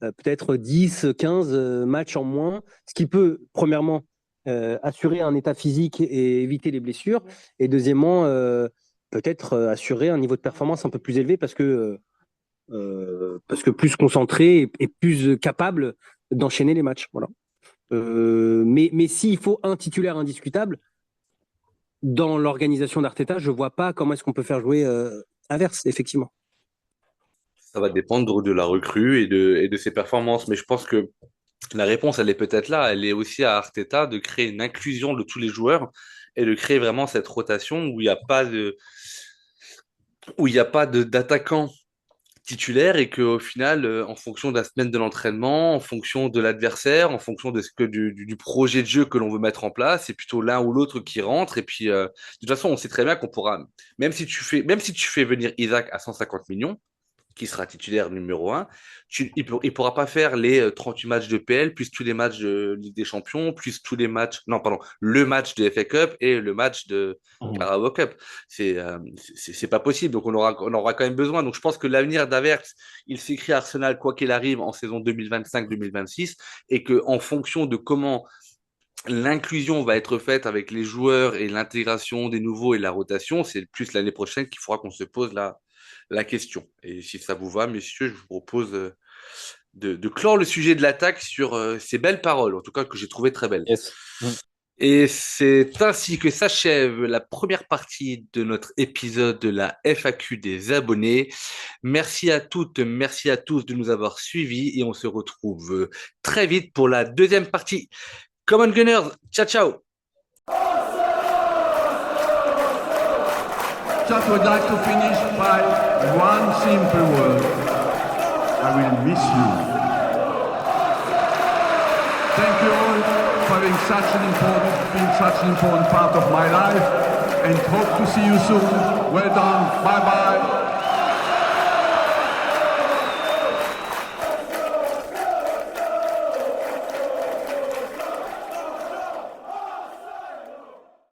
peut-être 10, 15 matchs en moins, ce qui peut, premièrement, assurer un état physique et éviter les blessures. Et deuxièmement, peut-être assurer un niveau de performance un peu plus élevé parce que plus concentré et plus capable d'enchaîner les matchs. Voilà. Mais s'il faut un titulaire indiscutable, dans l'organisation d'Arteta, je ne vois pas comment est-ce qu'on peut faire jouer Havertz, effectivement. Ça va dépendre de la recrue et de ses performances. Mais je pense que la réponse, elle est peut-être là. Elle est aussi à Arteta de créer une inclusion de tous les joueurs et de créer vraiment cette rotation où il n'y a pas d'attaquant titulaire et qu'au final, en fonction de la semaine de l'entraînement, en fonction de l'adversaire, en fonction du projet de jeu que l'on veut mettre en place, c'est plutôt l'un ou l'autre qui rentre. Et puis, de toute façon, on sait très bien qu'on pourra, même si tu fais venir Isaac à 150 millions, qui sera titulaire numéro 1, il ne pourra pas faire les 38 matchs de PL, plus tous les matchs de Ligue des Champions, plus tous les matchs, non, pardon, le match de FA Cup et le match de Carabao Cup. C'est pas possible, donc on aura quand même besoin. Donc je pense que l'avenir d'Havertz, il s'écrit à Arsenal quoi qu'il arrive en saison 2025-2026, et qu'en fonction de comment l'inclusion va être faite avec les joueurs et l'intégration des nouveaux et la rotation, c'est plus l'année prochaine qu'il faudra qu'on se pose la question. Et si ça vous va, messieurs, je vous propose de clore le sujet de l'attaque sur ces belles paroles, en tout cas que j'ai trouvé très belles. Yes. Et c'est ainsi que s'achève la première partie de notre épisode de la FAQ des abonnés. Merci à toutes, merci à tous de nous avoir suivis et on se retrouve très vite pour la deuxième partie. Come on Gunners, ciao ciao. Just would like to finish by one simple word. I will miss you. Thank you all for being such an important part of my life, and hope to see you soon. Well done. Bye bye.